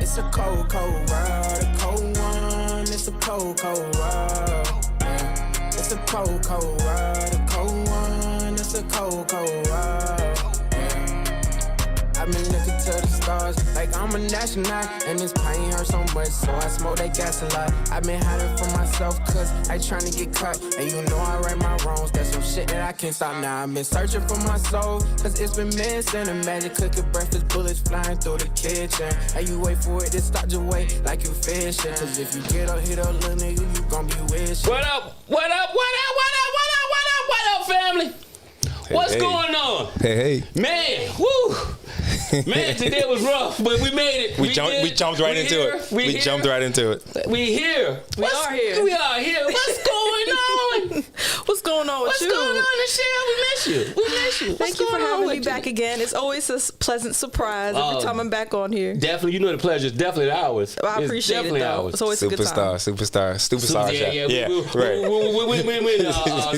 It's a cold, cold world, a cold one. It's a cold, cold world. Yeah. It's a cold, cold world, a cold one. It's a cold, cold world. I've been looking to the stars like I'm an astronaut, and this pain hurts so much, so I smoke that gas a lot. I've been hiding from myself cause I trying to get caught, and you know I right my wrongs, that's some shit that I can't stop now. I've been searching for my soul, cause it's been missing. Imagine cooking breakfast, bullets flying through the kitchen. How you wait for it to start your way like you fishing, cause if you get up, hit up, little nigga, you gon' be wishing. What up, what up, what up, what up, what up, what up, what up, family? Hey, What's going on? Hey. Man, woo. Man, today was rough, but we made it. We jumped right into it. We jumped right into it. We here. We are here. We are here. What's going on? What's going on with you? What's going on, Michelle? We miss you. We miss you. Thank you for having me back again. It's always a pleasant surprise every time I'm back on here. Definitely, you know the pleasure is definitely ours. Well, I appreciate it, though. It's always a good time. Superstar. Yeah. We're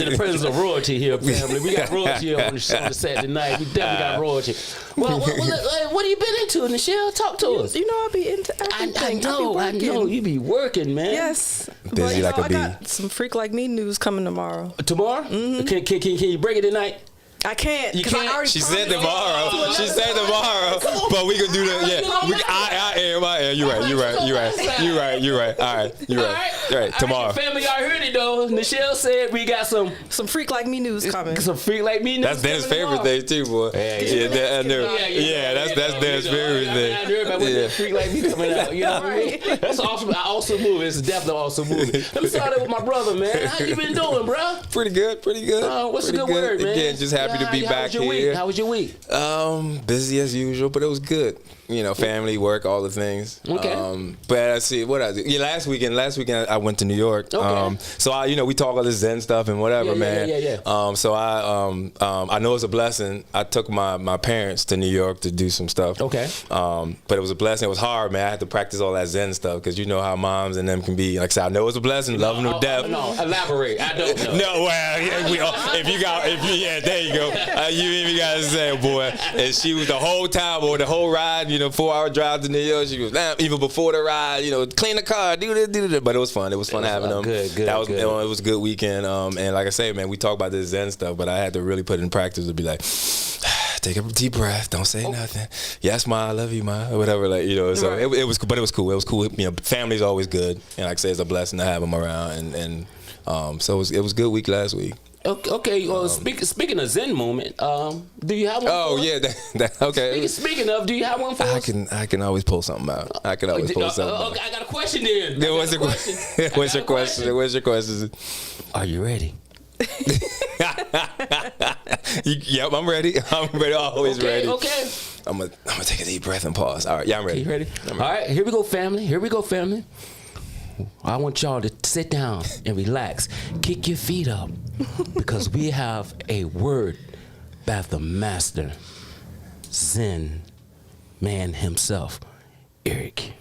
in the presence of royalty here, family. We got royalty here on the Saturday night. We definitely got royalty. Well, what have you been into, Michelle? Talk to us. You know I be into everything. I know. You be working, man. Yes. Busy like a bee. I got some freak like me news coming tomorrow. Tomorrow? Mm-hmm. Can you break it tonight? I can't. You can't. She said tomorrow. But we can do that. Yeah. I am. You're right. All right. Tomorrow. Family, y'all heard it though. Michelle said we got some freak like me news coming. Some freak like me news. That's Dennis' favorite thing too, boy. Yeah, that's Dennis' favorite thing. I heard about that freak like me coming out. You know what I mean? That's awesome. Awesome movie. It's definitely an awesome movie. Let me start it with my brother, man. How you been doing, bro? Pretty good. What's a good word, man? Again, just happy to be back here. How was your week? Busy as usual, but it was good. You know, family, work, all the things. Okay. But I see what I did. Yeah, last weekend I went to New York. Okay. So we talk all this Zen stuff and whatever, man. Yeah. So I know it's a blessing. I took my parents to New York to do some stuff. Okay. But it was a blessing. It was hard, man. I had to practice all that Zen stuff because you know how moms and them can be. Like I said, I know it's a blessing. Love them to death. No, elaborate. I don't know. No, well, there you go. You even got to say, boy. And she was the whole time or the whole ride, 4-hour drive to New York. She was even before the ride, clean the car, do this. But it was fun. It was fun having them. Good. It was a good weekend. And like I say, man, we talk about this Zen stuff, but I had to really put it in practice to be like, take a deep breath, don't say nothing. Yes, ma, I love you, ma, or whatever. So right. It was cool. It was cool. Family's always good, and like I say, it's a blessing to have them around. And so it was a good week last week. Okay. Speaking of Zen moment, do you have one? Oh yeah, okay. Speaking of, do you have one for us? I can always pull something out. I can always pull something out. Okay, I got a question then. What's your question? What's your question? Are you ready? Yep, I'm ready. Always ready. Okay. I'm gonna take a deep breath and pause. All right, yeah, I'm ready. You ready? All right, here we go, family. I want y'all to sit down and relax. Kick your feet up because we have a word by the master Zen man himself, Eric.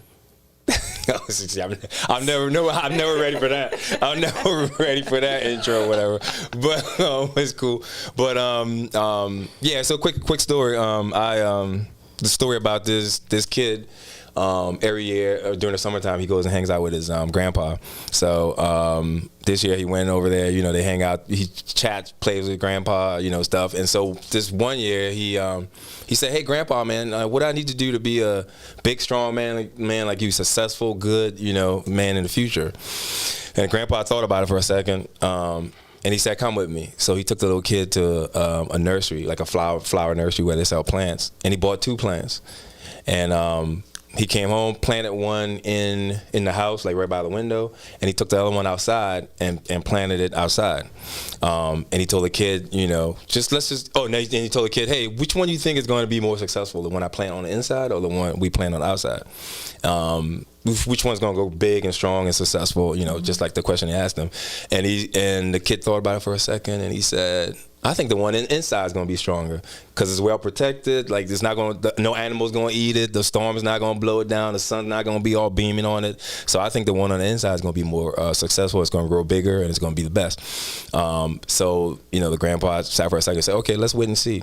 I'm never ready for that. I'm never ready for that intro or whatever. But it's cool. But yeah. So quick story. The story about this kid. Every year during the summertime, he goes and hangs out with his grandpa. So this year he went over there. They hang out. He chats, plays with grandpa, stuff. And so this one year he said, "Hey, grandpa, man, what do I need to do to be a big, strong man like you, successful, good, man in the future?" And grandpa thought about it for a second. And he said, "Come with me." So he took the little kid to a nursery, like a flower nursery where they sell plants. And he bought 2 plants. And he came home, planted one in the house, like right by the window, and he took the other one outside and planted it outside. And he told the kid, and he told the kid, "Hey, which one do you think is going to be more successful, the one I plant on the inside or the one we plant on the outside? Which one's going to go big and strong and successful?" Just like the question he asked him. And the kid thought about it for a second, and he said, "I think the one inside is going to be stronger because it's well protected. Like it's not going, no animal's going to eat it. The storm's not going to blow it down. The sun's not going to be all beaming on it. So I think the one on the inside is going to be more successful. It's going to grow bigger and it's going to be the best." So the grandpa sat for a second and said, "Okay, let's wait and see."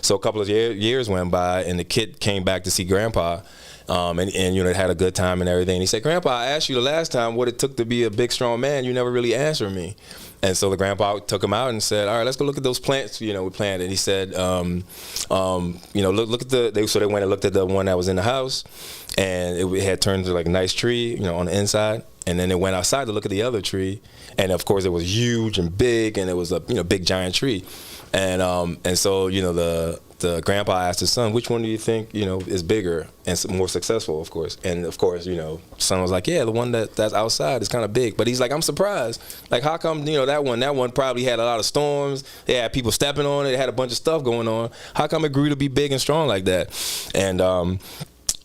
So a couple of years went by, and the kid came back to see Grandpa. And you know, they had a good time and everything. And he said, "Grandpa, I asked you the last time what it took to be a big, strong man. You never really answered me." And so the grandpa took him out and said, "All right, let's go look at those plants, you know, we planted." And he said, you know, look at so they went and looked at the one that was in the house, and it had turned to like a nice tree, you know, on the inside. And then they went outside to look at the other tree, and of course it was huge and big, and it was a, you know, big giant tree. And so, you know, the grandpa asked his son, "Which one do you think, you know, is bigger and more successful?" Of course, and of course, you know, son was like, "Yeah, the one that's outside is kind of big." But he's like, "I'm surprised. Like, how come, you know, that one probably had a lot of storms. They had people stepping on it. It had a bunch of stuff going on. How come it grew to be big and strong like that?"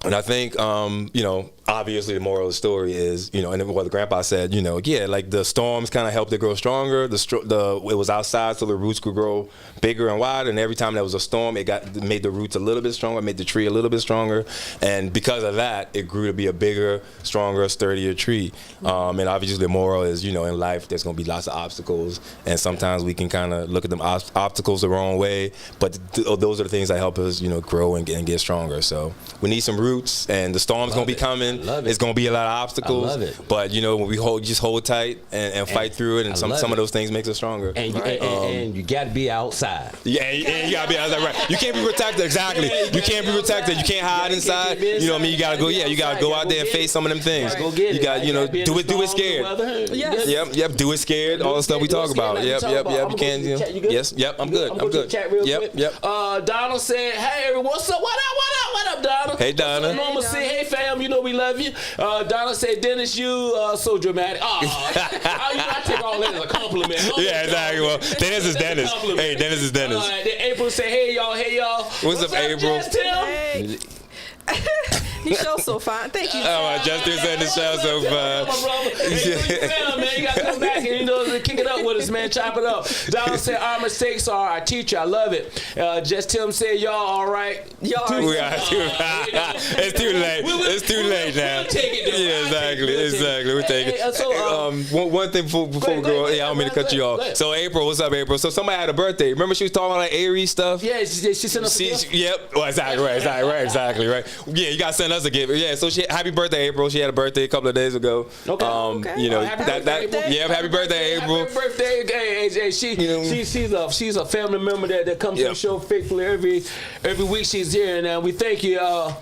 And I think, you know, obviously the moral of the story is, you know, and what the grandpa said, you know, yeah, like the storms kind of helped it grow stronger. It was outside, so the roots could grow bigger and wider. And every time there was a storm, it made the roots a little bit stronger, made the tree a little bit stronger. And because of that, it grew to be a bigger, stronger, sturdier tree. And obviously the moral is, you know, in life there's going to be lots of obstacles, and sometimes we can kind of look at them obstacles the wrong way. But those are the things that help us, you know, grow and get stronger. So we need some roots, and the storm's going to be coming. It's going to be a lot of obstacles. I love it. But, you know, when we just hold tight and fight through it, and some of those things makes us stronger. And you got to be outside. Yeah, and you got to be outside, right. You can't be protected, exactly. You can't be protected. You can't hide inside. You know what I mean? You got to go, you got to go out there and face some of them things. Go get it. You got, you know, do it scared. Yes. Yep, do it scared. All the stuff we talk about. Yep. You can. Yes, yep, I'm good. Yep. Donald said, "Hey, everyone, what's up? What up, Donald?" Hey, Donna. Norma said, "Hey, fam, you know we love you." Donald said, "Dennis, you so dramatic." I take all that as a compliment. Yeah, exactly. Well, Dennis is Dennis. Hey, Dennis is Dennis. Then April said, "Hey, y'all. What's up, April?" Just Tim? Hey. You show so fine. Thank you. Justin said the show so fine. Hey, man, you got to come back and, you know, kick it up with us, man. Chop it up. Donald said, "Our mistakes are our teacher." I love it. Just Tim said, "Y'all all right?" It's too late. It's too late now. We'll take it. Yeah, exactly. We'll take it. So, one thing before we go, I don't mean to cut you off. So April, what's up, April? So somebody had a birthday. Remember she was talking about like Aries stuff? Yeah, she sent us a gift. Yep. Well, exactly right. Yeah, you got to send us a gift. Yeah. So happy birthday, April. She had a birthday a couple of days ago. Okay. You know, happy birthday. Yeah, happy birthday, April. Happy birthday, AJ. She's a family member that comes to the show faithfully every week. She's here, and we thank you. And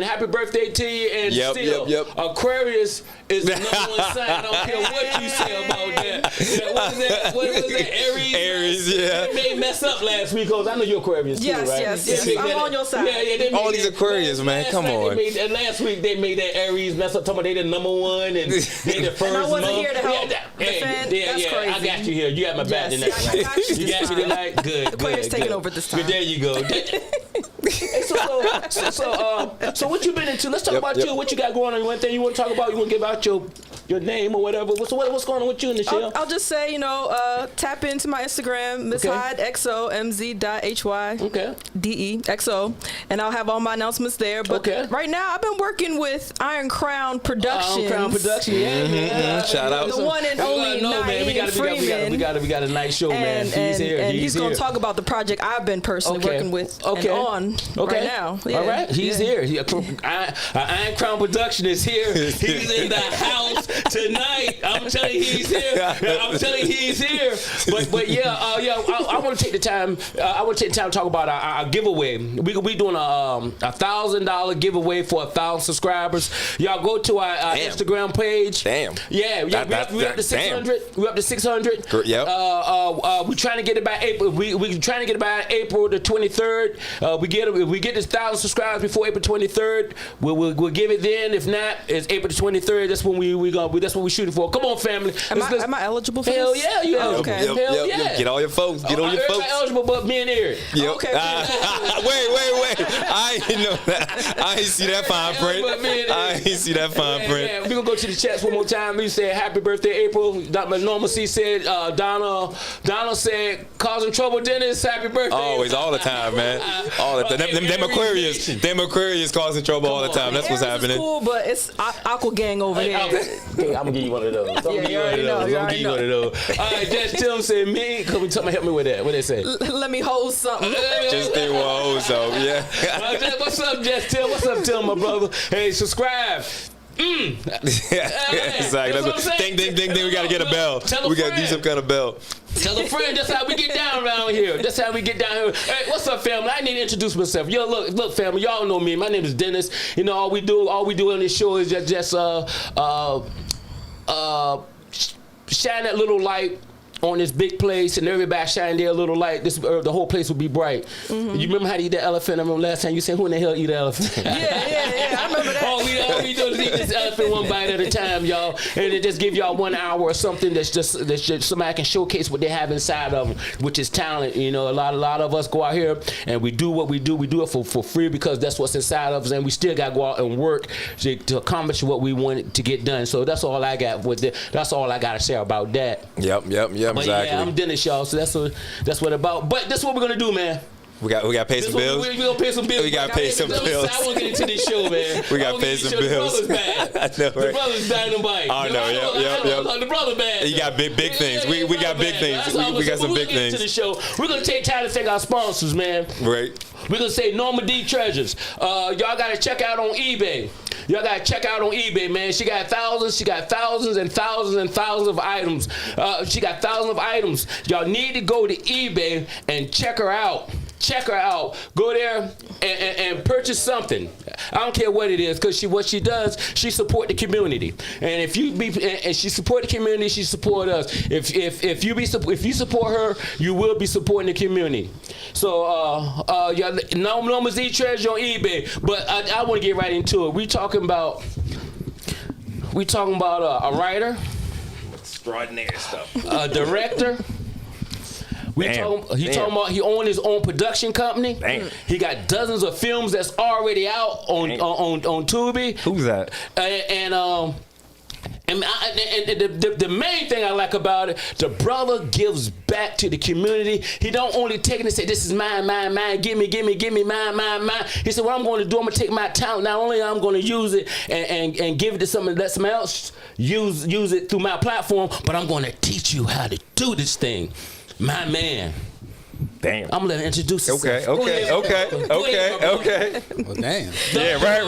happy birthday to you. And still, Aquarius is the number one sign. I don't care what you say about that. What was that? Aries. Yeah. They may mess up last week because I know you're Aquarius too, right? Yes. I'm on your side. Yeah. All these Aquarius, man. Come on. Last week they made that Aries mess up. Talking about they the number one and they the first. And I wasn't month. here to help defend. That's crazy. I got you here. You got my back in that. I got you. You got me tonight. Good. Aquarius taking over this time. Good. There you go. Hey, so what you been into? Let's talk about you. What you got going on? One thing you want to talk about? You want to give out your name or whatever? What's going on with you in the show? I'll just say, you know, tap into my Instagram, Miss Hyde XO MZ.HY DEXO, and I'll have all my announcements there. But right now, I've been working with Iron Crown Productions. Iron Crown Production, yeah. Shout out the one and only Na'im Freeman. We got a nice show, man. He's here. And he's going to talk about the project I've been personally working with and on right now. Yeah. All right, he's here. Iron Crown Production is here. He's in the house tonight. I'm telling you, he's here. But yeah, I want to take the time. To talk about our giveaway. We doing a $1,000 giveaway for 1,000 subscribers. Y'all go to our Instagram page. Damn. Yeah. We up to 600. We up to 600. Yep. We trying to get it by April. We trying to get it by April the 23rd. If we get this 1,000 subscribers before April 23rd, we'll give it then. If not, it's April the 23rd. That's when that's what we shooting for. Come on, family. Am I eligible for Hell this? yeah, you eligible. Okay. Hell yeah. Get all your folks. Get all your folks. Eligible, but me and Eric. Yep. Okay. Wait. I ain't know that. I ain't see that fine print. We gonna go to the chats one more time. We said happy birthday, April. Dr. Norma C said, Donna said, causing trouble, Dennis. Happy birthday. Always, all the time, man. All the time. Them Aquarius causing trouble all the time. That's what's happening. Cool, but it's Aqua Gang over here. Okay, I'm gonna give you one of those. I'm gonna give you one of those. I'm gonna give you one of those. All right, Just Tim said me. Come and help me with that. What they say? Let me hold something. Just Tim will hold something. Yeah. What's up, Just Tim? What's up, Tim, my brother? Hey, subscribe. Exactly. That's what. Ding. We gotta get a bell. We gotta do some kind of bell. Tell a friend. That's how we get down around here. That's how we get down here. Hey, what's up, family? I need to introduce myself. Yo, look, family. Y'all know me. My name is Dennis. You know, all we do on this show is just shine that little light on this big place, and everybody shine their little light. The whole place will be bright. Mm-hmm. You remember how to eat that elephant? I remember last time you said, "Who in the hell eat an elephant?" Yeah. I remember that. all we do is eat this elephant one bite at a time, y'all, and it just give y'all 1 hour or something that's just somebody can showcase what they have inside of them, which is talent. You know, a lot of us go out here and we do what we do. We do it for free because that's what's inside of us, and we still got to go out and work to accomplish what we want to get done. So that's all I got with it. That's all I got to say about that. Yep. But exactly. Yeah, I'm Dennis, y'all. So that's what about. But that's what we're gonna do, man. We got to pay some bills. We gonna pay some bills. We got to pay some bills. I want to get into this show, man. We got to pay some bills. The brother's bad. I know, right? The brother's dynamite. I know. Yep. The brother bad. You got big things. We got big things. We got some big things. Into the show. We're gonna take time to thank our sponsors, man. Right. We're gonna say Norma D Treasures. Y'all gotta check out on eBay. Man. She got thousands and thousands of items. She got thousands of items. Y'all need to go to eBay and check her out. Go there and purchase something. I don't care what it is, because what she does, she support the community. And if she support the community, she support us. If you support her, you will be supporting the community. So Norma Z Treasure on eBay. But I want to get right into it. We talking about a writer, Extraordinary stuff. a director. Talking about he owned his own production company. Damn. He got dozens of films that's already out on Tubi. Who's that? The main thing I like about it, the brother gives back to the community. He don't only take it and say, "This is mine, give me, mine." He said, "What I'm going to do, I'm going to take my talent. Not only I'm going to use it and give it to someone, let someone else use it through my platform, but I'm going to teach you how to do this thing." My man. Damn. I'm gonna let him introduce himself. Okay. Well, damn. Yeah, right.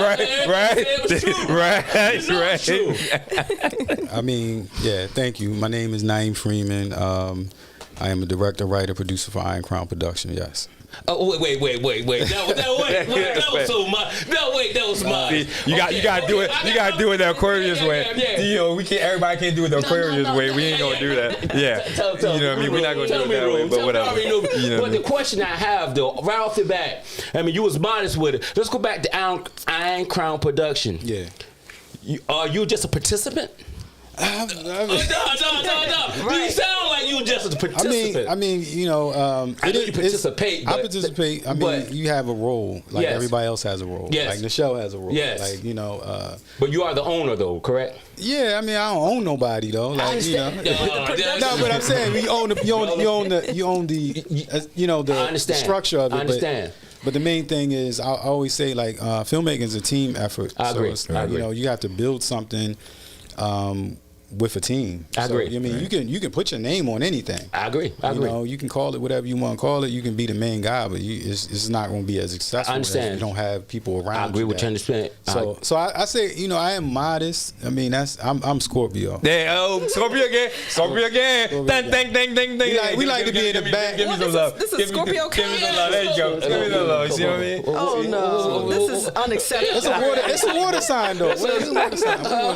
I mean, yeah, thank you. My name is Na'im Freeman. I am a director, writer, producer for Iron Crown Production, yes. Oh, wait. That was mine. You got to do it. You got to do it the Aquarius way. Yeah. You know, everybody can't do it the Aquarius way. We ain't gonna do that. Yeah. You know what I mean? We're not gonna do it that way. But whatever. But the question I have, though, right off the bat, I mean, you was modest with it. Let's go back to Iron Crown Production. Yeah. Are you just a participant? No. You sound like you just a participant. I mean, you know, I know you participate. I participate. I mean, you have a role, like everybody else has a role. Yes. Like Michelle has a role. Yes. Like, you know. But you are the owner, though, correct? Yeah, I mean, I don't own nobody though. Like, you know. No, but I'm saying you own the structure of it. I understand. But the main thing is, I always say, like, filmmaking is a team effort. I agree. You know, you have to build something. With a team. I agree. I mean, you can put your name on anything. I agree. You know, you can call it whatever you want to call it. You can be the main guy, but it's not going to be as successful. I understand. If you don't have people around. I agree with you. Understand. So I say, you know, I am modest. I mean, I'm Scorpio. Yeah, Scorpio again. Ding. We like to be in the back. Give me some love. This is Scorpio. Give me some love. There you go. Give me some love. You see what I mean? Oh no, this is unacceptable. It's a water sign though. It's a water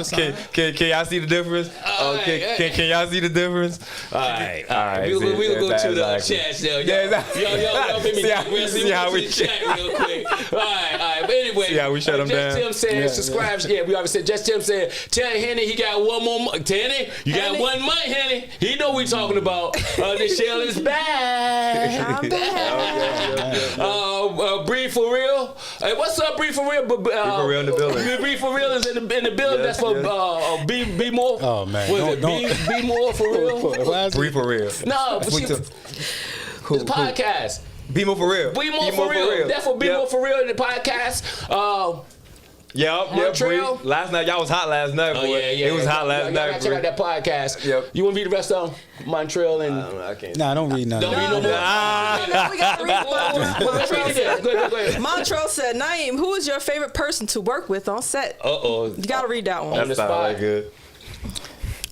sign. Can y'all see the difference? Can y'all see the difference? All right. We'll go to the chat now. Y'all see how we chat real quick. All right. But anyway, see how we shut them down. Just Tim said subscribe. Yeah, we already said. Just Tim said, tell Henny he got one more month. Henny, you got 1 month, Henny. He know what we talking about. Michelle is back. I'm back. Bree for real. Hey, what's up, Bree for real? Bree for real in the building. Bree for real is in the building. That's for Bmore. Oh man. What is it? Bmore for real? Bree for real. No, the podcast. Bmore for real. Bmore for real. That's for Bmore for real in the podcast. Montreal. Last night, y'all was hot last night, boy. Oh, yeah. It was hot last night, Check out that podcast. Yep. You want to read the rest of them? Montreal and... I can't. Nah, I don't read none of Don't read that. no more. We gotta read one. Go ahead. Montrell said, Naim, who is your favorite person to work with on set? Uh-oh. You gotta read that one. On the spot. Like good.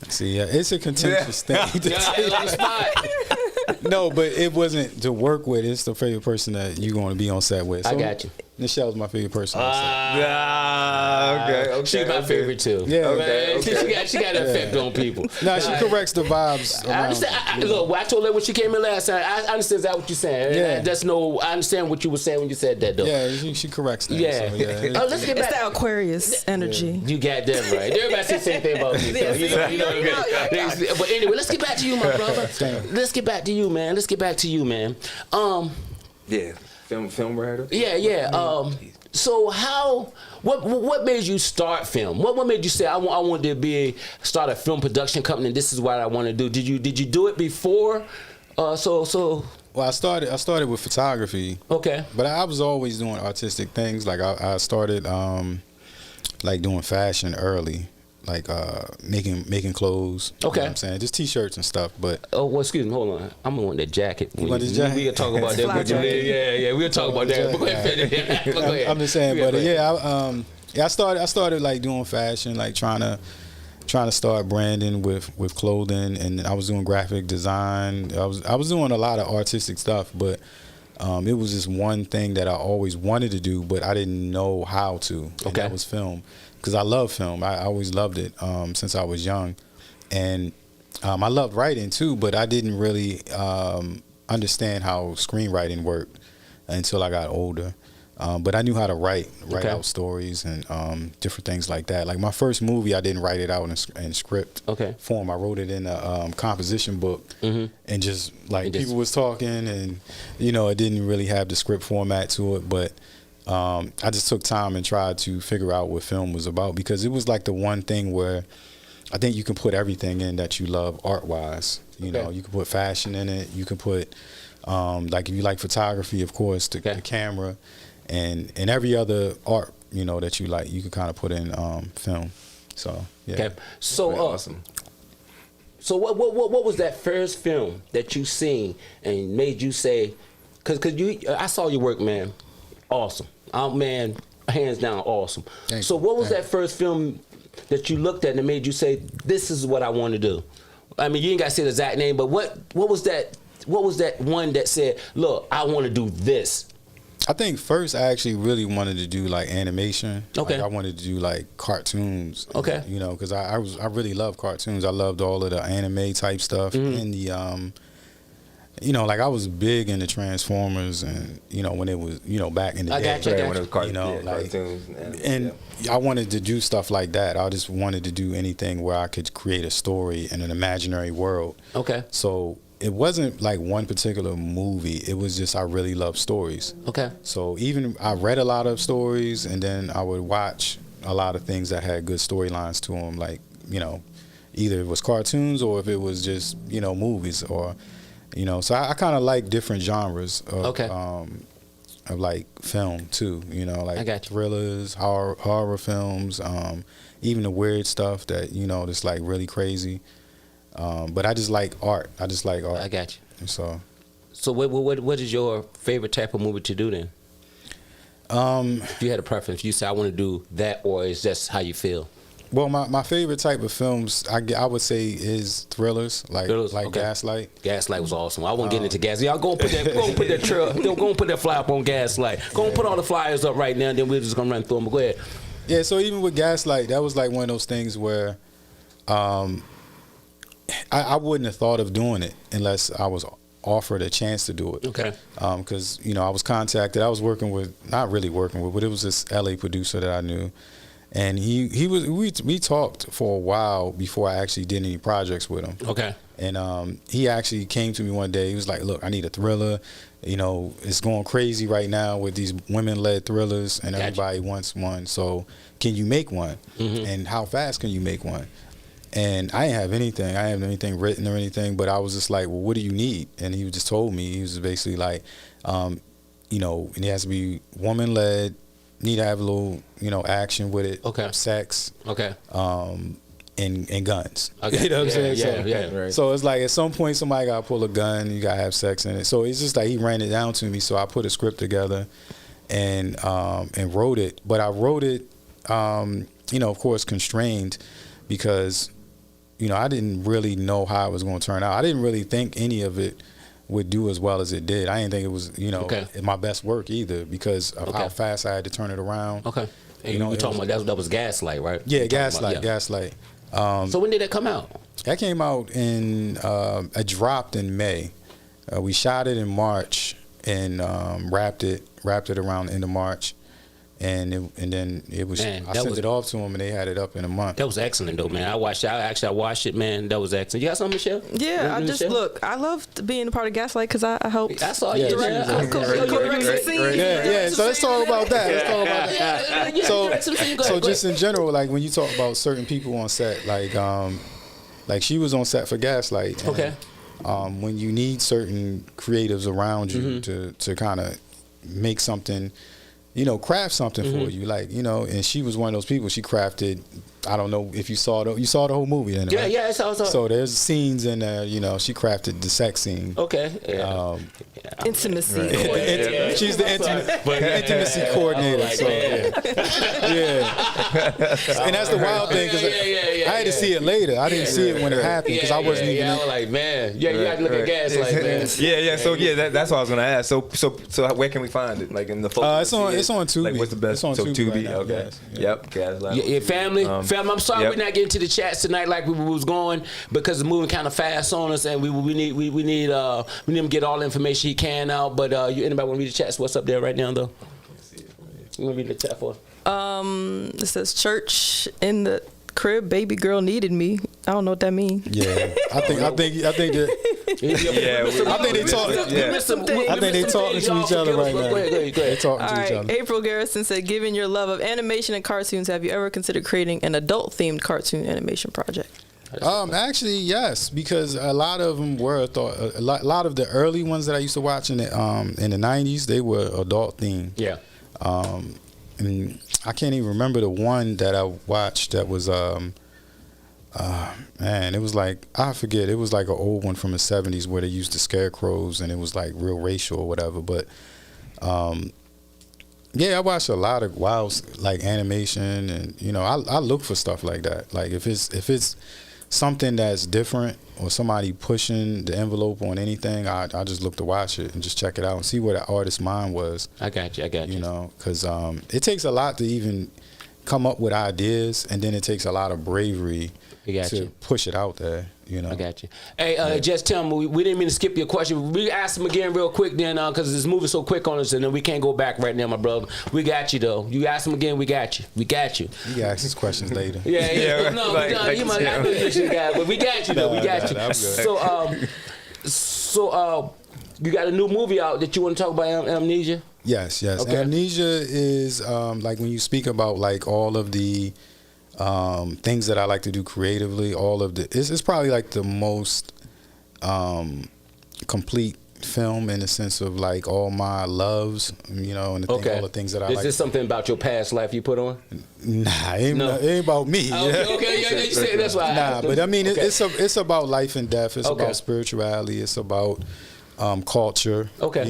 See, it's a contentious thing. On the spot. No, but it wasn't to work with. It's the favorite person that you're going to be on set with. I got you. Michelle's my favorite person on set. Okay. She's my favorite too. Yeah. Okay. She got an effect on people. No, she corrects the vibes. I understand. Look, I told her when she came in last time. I understand that what you're saying. Yeah. I understand what you were saying when you said that though. Yeah, she corrects things. Yeah. So, yeah. Oh, let's get It's back. that Aquarius energy. You got that right. Everybody says the same thing about me. So you know. But anyway, let's get back to you, my brother. Let's get back to you, man. Yeah. Film writer. Yeah. So what made you start film? What made you say I want to start a film production company? This is what I want to do. Did you do it before? Well, I started with photography. Okay. But I was always doing artistic things. Like I started like doing fashion early. Like making clothes. Okay. You know what I'm saying? Just t-shirts and stuff. But excuse me, hold on. I'm gonna want that jacket. You want this jacket? We'll talk about that. Fly jacket. Yeah, we'll talk about that. But go ahead. I'm just saying, but I started like doing fashion, like trying to start branding with clothing, and I was doing graphic design. I was doing a lot of artistic stuff, but it was just one thing that I always wanted to do, but I didn't know how to. And that was film, because I love film. I always loved it since I was young, and I loved writing too, but I didn't really understand how screenwriting worked until I got older. But I knew how to write out stories and different things like that. Like my first movie, I didn't write it out in script form. I wrote it in a composition book, and just like people was talking, and it didn't really have the script format to it. But I just took time and tried to figure out what film was about, because it was like the one thing where I think you can put everything in that you love art-wise. You know, you can put fashion in it. You can put like if you like photography, of course, the camera. And every other art, that you like, you can kind of put in film. So yeah. Okay. So awesome. So what was that first film that you seen and made you say? Cause I saw your work, man. Awesome. Man, hands down, awesome. Thank so you. what was that first film that you looked at and made you say, this is what I want to do? I mean, you ain't got to say the exact name, but what was that? What was that one that said, look, I want to do this? I think first I actually really wanted to do like animation. Okay. Like I wanted to do like cartoons. Okay. Because I really love cartoons. I loved all of the anime type stuff and the like I was big into Transformers, and when it was back in the day. When it was cartoons. And I wanted to do stuff like that. I just wanted to do anything where I could create a story in an imaginary world. Okay. So it wasn't like one particular movie. It was just I really love stories. Okay. So even I read a lot of stories, and then I would watch a lot of things that had good storylines to them. Like either it was cartoons or if it was just movies or So I kind of like different genres of of like film too. Like I got you. Thrillers, horror films, even the weird stuff that that's like really crazy. But I just like art. I got you. And so what is your favorite type of movie to do then? If you had a preference, you say I want to do that, or is just how you feel? Well, my favorite type of films, I would say, is thrillers, like Gaslight. Gaslight was awesome. I won't get into Gaslight. Y'all go and put that flyer up on Gaslight. Go and put all the flyers up right now, and then we're just gonna run through them. But go ahead. Yeah. So even with Gaslight, that was like one of those things where, I wouldn't have thought of doing it unless I was offered a chance to do it. Okay. Because I was contacted. I was not really working with, but it was this LA producer that I knew. And we talked for a while before I actually did any projects with him. Okay. And he actually came to me one day. He was like, "Look, I need a thriller. It's going crazy right now with these women-led thrillers, and everybody wants one. So can you make one? And how fast can you make one?" And I didn't have anything. I didn't have anything written or anything. But I was just like, "Well, what do you need?" And he just told me. He was basically like, and it has to be woman-led. need to have a little, action with it. Okay. Sex. Okay. And guns. Okay. You know what I'm saying? Right. So it's like at some point somebody got to pull a gun. You got to have sex in it. So it's just like he ran it down to me. So I put a script together and wrote it. But I wrote it, of course, constrained because, I didn't really know how it was going to turn out. I didn't really think any of it would do as well as it did. I didn't think it was, my best work either because of how fast I had to turn it around. Okay. And you were talking about that was Gaslight, right? Yeah, Gaslight. So when did that come out? That came out it dropped in May. We shot it in March and wrapped it around the end of March. And then it was. I sent it off to them, and they had it up in a month. That was excellent, though, man. I watched it, man. That was excellent. You got something, Michelle? Yeah, I loved being a part of Gaslight because I helped. I saw you. Yeah. So let's talk about that. So just in general, like when you talk about certain people on set, like she was on set for Gaslight. Okay. When you need certain creatives around you to kind of make something. Craft something for you, and she was one of those people. She crafted. I don't know if you saw the whole movie. Then, right? Yeah, I saw. So there's scenes in there. She crafted the sex scene. Okay. Intimacy. Right. She's the intimacy coordinator. So and that's the wild thing because I had to see it later. I didn't see it when it happened because I wasn't even. I was like, man, you got to look at Gaslight, man. Yeah. So that's what I was gonna ask. So where can we find it? Like in the it's on Tubi. Like what's the best? It's on Tubi. Right now. Okay. Yep. Gaslight. Yeah, family. I'm sorry we're not getting to the chats tonight like we was going because it's moving kind of fast on us, and we need to get all the information he can out. But anybody want to read the chats? What's up there right now, though? You want to read the chat for us? It says church in the crib, baby girl needed me. I don't know what that means. Yeah, I think that. I think they talking to each other right now. Go ahead. They talking to each other. April Garrison said, given your love of animation and cartoons, have you ever considered creating an adult-themed cartoon animation project? Actually, yes, because a lot of them were a lot of the early ones that I used to watch in the 90s, they were adult themed. Yeah. And I can't even remember the one that I watched that was it was like, I forget, it was like an old one from the 70s where they used the scarecrows and it was like real racial or whatever, but I watched a lot of wild like animation and I look for stuff like that. Like if it's something that's different or somebody pushing the envelope on anything, I just look to watch it and just check it out and see what the artist's mind was. I got you. Because it takes a lot to even come up with ideas, and then it takes a lot of bravery to push it out there. I got you. Hey, just tell me, we didn't mean to skip your question. We asked him again real quick then, because it's moving so quick on us, and then we can't go back right now, my brother. We got you though. You asked him again, we got you. You can ask these questions later. Yeah. No, you might not do this shit, guys, but we got you though. We got you. So you got a new movie out that you want to talk about, Amnesia? Yes. Okay. Amnesia is like when you speak about like all of the things that I like to do creatively, all of it's probably like the most complete film in the sense of like all my loves, and all the things that I like. Is this something about your past life you put on? Nah, it ain't about me. Okay, yeah, you said that's why. Nah, but I mean, it's about life and death. It's about spirituality. It's about culture. Okay.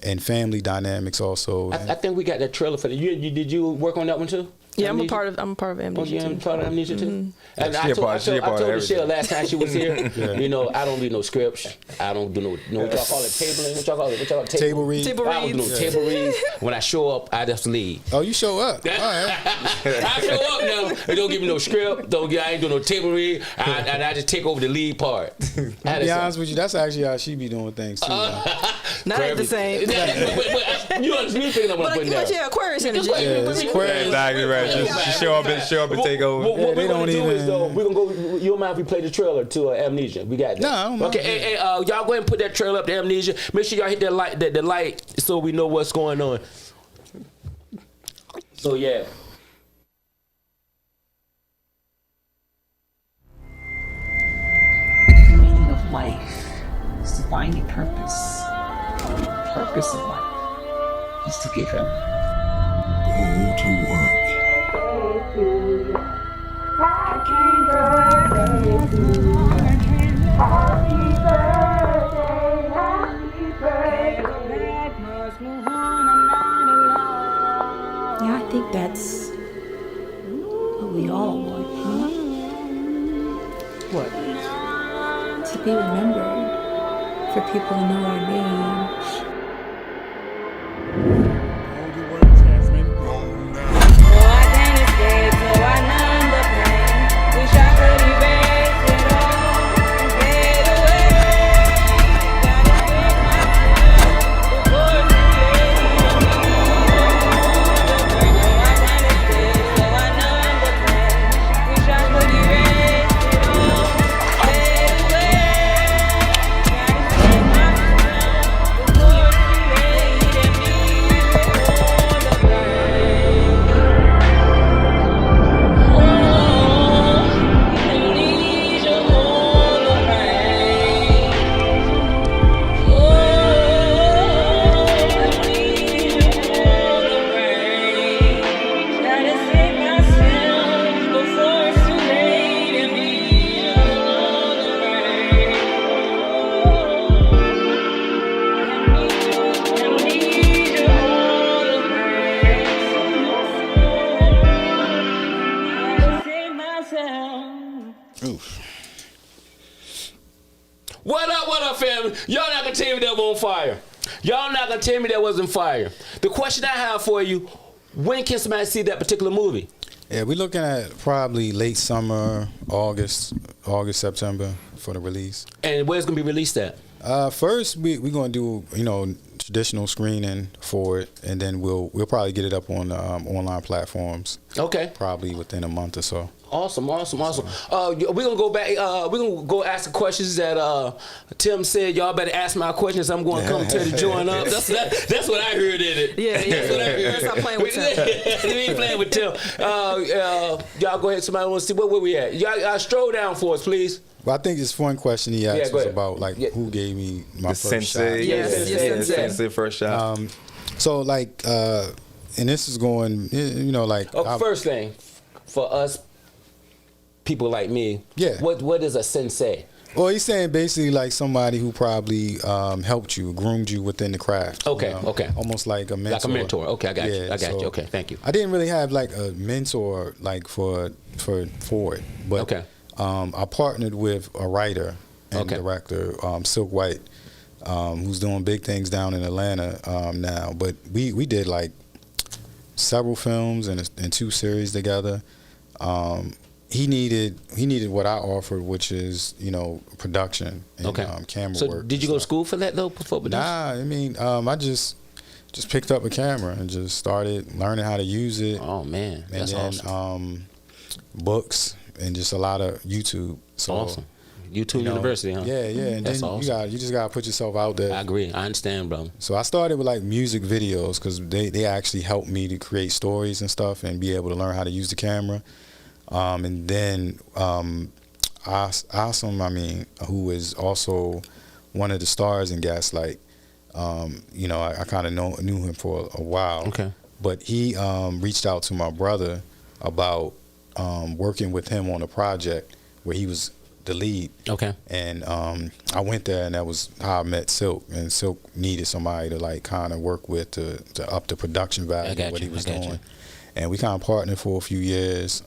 And family dynamics also. I think we got that trailer for that. Did you work on that one too? Yeah, I'm a part of Amnesia. Oh, you're part of Amnesia too. Mm-hmm. And I told Michelle last time she was here. I don't read no scripts. I don't do no. What y'all call it? Tabling. What y'all call it? Table read. I don't do no table reads. When I show up, I just leave. Oh, you show up. All right. I show up now. They don't give me no script. I ain't do no table read. I just take over the lead part. To be honest with you, that's actually how she be doing things too. Not at the same. But you understand thinking I'm putting down. But yeah, Aquarius energy. Aquarius. Exactly right. Just show up and take over. What we're gonna do is though, we're gonna go. You don't mind if we play the trailer to Amnesia? We got that. No, I don't mind. Okay, hey, y'all go ahead and put that trailer up to Amnesia. Make sure y'all hit that light, the light, so we know what's going on. So yeah. The meaning of life is to find your purpose. The purpose of life is to give Him. think that's what we all want, huh? What? To be remembered, for people to know our names. Hold your words, Jasmine. What up, family? Y'all not gonna tell me that wasn't fire. Y'all not gonna tell me that wasn't fire. The question I have for you, when can somebody see that particular movie? Yeah, we're looking at probably late summer, August, September for the release. And where's it gonna be released at? First, we're gonna do traditional screening for it, and then we'll probably get it up on online platforms. Okay. Probably within a month or so. Awesome. We're gonna go back. We're gonna go ask the questions that Tim said. Y'all better ask my questions. I'm going to come to the join up. That's what I heard in it. Yeah. That's what I heard. Let's not playing with Tim. We ain't playing with Tim. Y'all go ahead. Somebody want to see where we at? Y'all stroll down for us, please. Well, I think it's one question he asked was about who gave me my the first sensei, shot. Yes, sensei first shot. So and this is going, first thing for us people like me. Yeah. What is a sensei? Well, he's saying basically like somebody who probably helped you, groomed you within the craft. Okay. Almost like a mentor. Like a mentor. Okay, I got you. I got you. Okay, thank you. I didn't really have like a mentor like for it, but okay. I partnered with a writer and director, Silk White, who's doing big things down in Atlanta now. But we did like several films and 2 series together. He needed what I offered, which is production and camera work. So did you go to school for that though? Nah, I mean I just picked up a camera and just started learning how to use it. Oh man, that's awesome. Books and just a lot of YouTube. So, awesome. YouTube University, huh? Yeah. And that's then awesome. you just gotta put yourself out there. I agree. I understand, bro. So I started with like music videos because they actually helped me to create stories and stuff and be able to learn how to use the camera. And then Awesome, who is also one of the stars in Gaslight, I kind of knew him for a while. Okay. But he reached out to my brother about working with him on a project where he was the lead. Okay. And I went there, and that was how I met Silk. And Silk needed somebody to like kind of work with to up the production value of what he was doing. And we kind of partnered for a few years.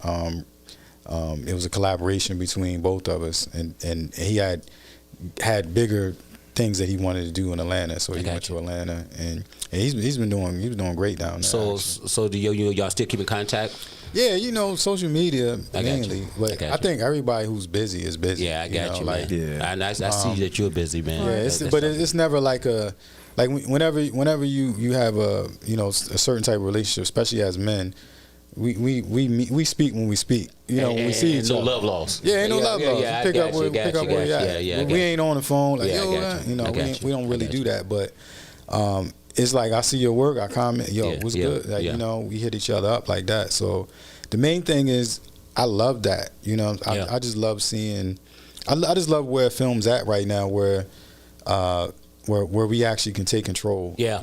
It was a collaboration between both of us, and he had bigger things that he wanted to do in Atlanta, so he went to Atlanta, and he's been doing great down there. So do y'all still keep in contact? Yeah, social media mainly, but I think everybody who's busy is busy. Yeah, I got you, man. Yeah, I see that you're busy, man. Yeah, it's never like whenever you have a a certain type of relationship, especially as men. We speak when we speak. When we see each other. No love lost. Yeah, ain't no love lost. Yeah, pick up where we at. We ain't on the phone like we don't really do that. But it's like I see your work, I comment, what's good? Like, we hit each other up like that. So the main thing is I love that. I just love seeing. I just love where film's at right now, where we actually can take control. Yeah,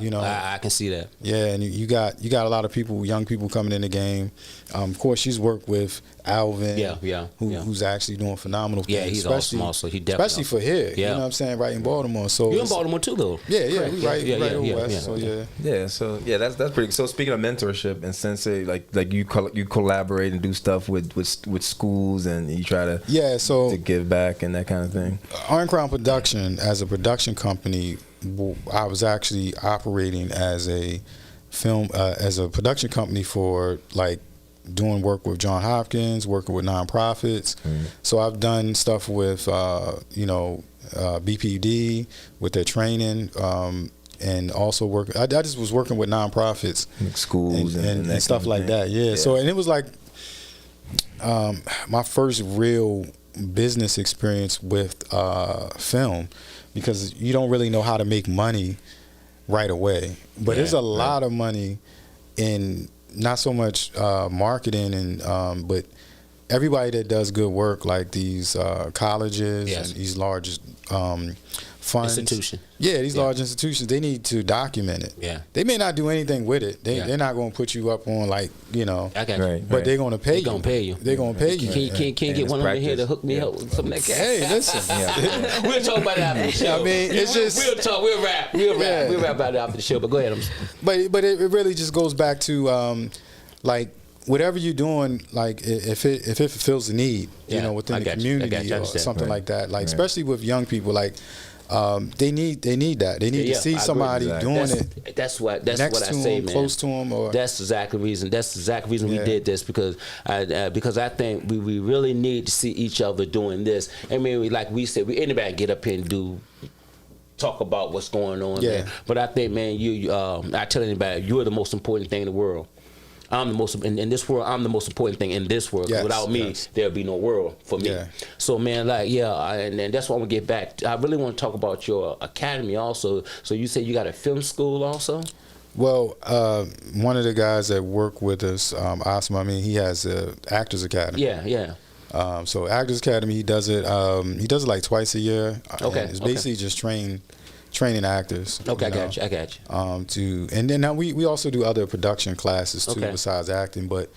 I can see that. Yeah, and you got a lot of young people coming in the game. Of course, she's worked with Alvin, Yeah. who's actually doing phenomenal things. Yeah, he's awesome also. He definitely especially for here. Yeah. You know what I'm saying? Right in Baltimore. So you're in Baltimore too, though. Yeah, Correct. we right over west. Yeah. So yeah. Yeah, so that's pretty. So speaking of mentorship and sensei, like you collaborate and do stuff with schools and you try to to give back and that kind of thing. Iron Crown Production, as a production company, I was actually operating as a production company for like doing work with John Hopkins, working with nonprofits. So I've done stuff with BPD with their training. And also I just was working with nonprofits, like schools and stuff like that. Yeah. So and it was like my first real business experience with film, because you don't really know how to make money right away. But there's a lot of money in not so much marketing and but everybody that does good work, like these colleges and these large funds, these large institutions, they need to document it. Yeah, they may not do anything with it. They're not going to put you up on like I got you. But they're going to pay you. They're going to pay you. Can you get one of them here to hook me up with something like that? Hey, listen. We'll talk about it after the show. I mean, it's just we'll rap about it after the show. But go ahead. But it really just goes back to like whatever you're doing, like if it fulfills the need, within the community or something like that. Like especially with young people, like they need that. They need to see somebody doing it. That's what I say, man. Close to them, or that's exactly the reason. That's exactly the reason we did this, because I think we really need to see each other doing this. I mean, like we said, anybody get up here and talk about what's going on. Yeah. Man. But I think, man, I tell anybody, you're the most important thing in the world. I'm the most in this world. I'm the most important thing in this world. Without me, there'll be no world for me. Yeah. So, man, like, and that's what I'm gonna get back. I really want to talk about your academy also. So you said you got a film school also? Well, one of the guys that work with us, Asma, he has a Actors Academy. Yeah. So Actors Academy, he does it like twice a year. Okay. It's basically just training actors. Okay, I got you. And then now we also do other production classes too, besides acting. But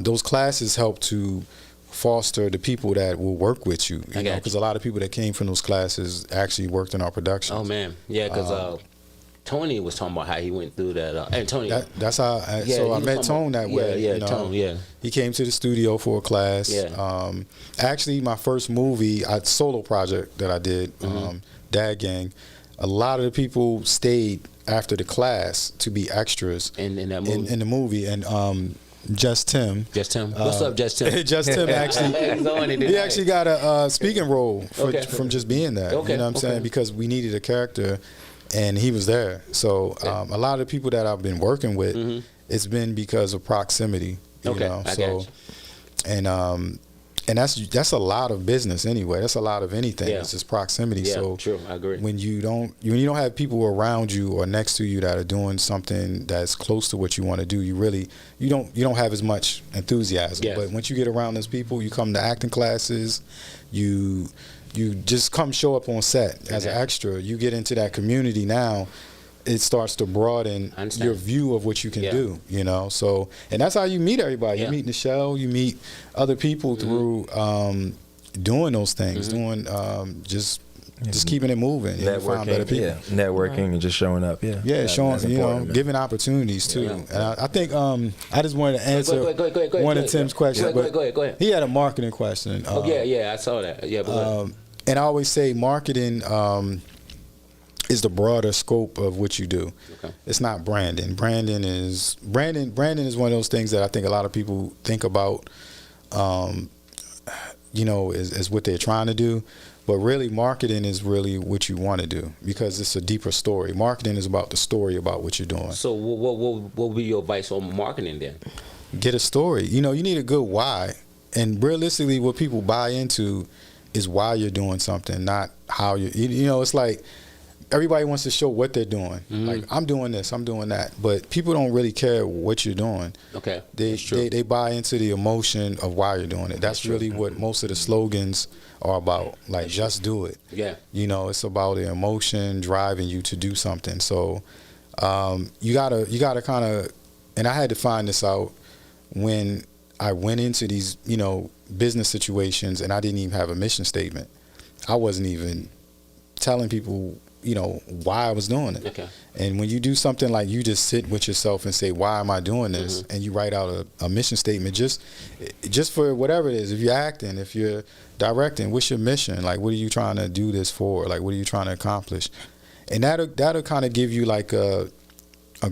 those classes help to foster the people that will work with you. You know, because a lot of people that came from those classes actually worked in our production. Oh man, yeah, because Tony was talking about how he went through that. And Tony, that's how. I met Tone that way. Yeah, Tone. Yeah, he came to the studio for a class. Yeah. Actually, my first movie, solo project that I did, Dad Gang. A lot of the people stayed after the class to be extras in that movie. In the movie, and Just Tim. What's up, Just Tim? Just Tim actually. He actually got a speaking role from just being there. You know what I'm saying? Because we needed a character, and he was there. So a lot of the people that I've been working with, it's been because of proximity. You know? I got you. And that's a lot of business anyway. That's a lot of anything. It's just proximity. Yeah, so true. I agree. When you don't have people around you or next to you that are doing something that's close to what you want to do, you don't have as much enthusiasm. Yes. But once you get around those people, you come to acting classes, you just come show up on set as an extra. You get into that community now. It starts to broaden your view of what you can do, you know. So, and that's how you meet everybody. You meet Nichelle, you meet other people through doing those things, doing just keeping it moving. Networking, better people. Networking and just showing up. Showing, giving opportunities too. And I think I just wanted to answer one of Tim's questions. Go ahead. He had a marketing question. I saw that. Yeah, and I always say marketing. Is the broader scope of what you do. Okay. It's not branding. Branding is one of those things that I think a lot of people think about, is what they're trying to do. But really, marketing is really what you want to do, because it's a deeper story. Marketing is about the story about what you're doing. So what would be your advice on marketing then? Get a story. You need a good why. And realistically, what people buy into is why you're doing something, not how it's like, everybody wants to show what they're doing. Like, I'm doing this, I'm doing that. But people don't really care what you're doing. Okay. They buy into the emotion of why you're doing it. That's really what most of the slogans are about. Like, just do it. Yeah. It's about the emotion driving you to do something. So you gotta kind of, and I had to find this out when I went into these, business situations and I didn't even have a mission statement. I wasn't even telling people, why I was doing it. Okay. And when you do something like you just sit with yourself and say, why am I doing this? Mm-hmm. And you write out a mission statement just for whatever it is. If you're acting, if you're directing, what's your mission? Like, what are you trying to do this for? Like, what are you trying to accomplish? And that'll kind of give you like a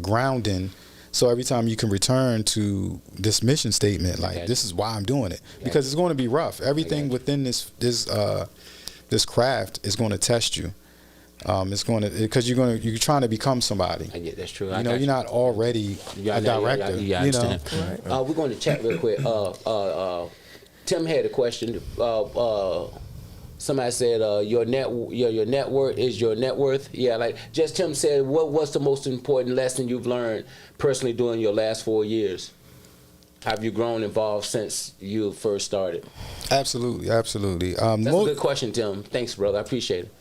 grounding. So every time you can return to this mission statement, like, this is why I'm doing it. Because it's going to be rough. Everything within this craft is going to test you. It's going to, because you're trying to become somebody. Yeah, that's true. You're not already a director. Yeah, I understand. We're going to chat real quick. Tim had a question. Somebody said your net worth is your net worth. Yeah, like just Tim said, what's the most important lesson you've learned personally during your last 4 years? Have you grown involved since you first started? Absolutely. That's a good question, Tim. Thanks, brother. I appreciate it.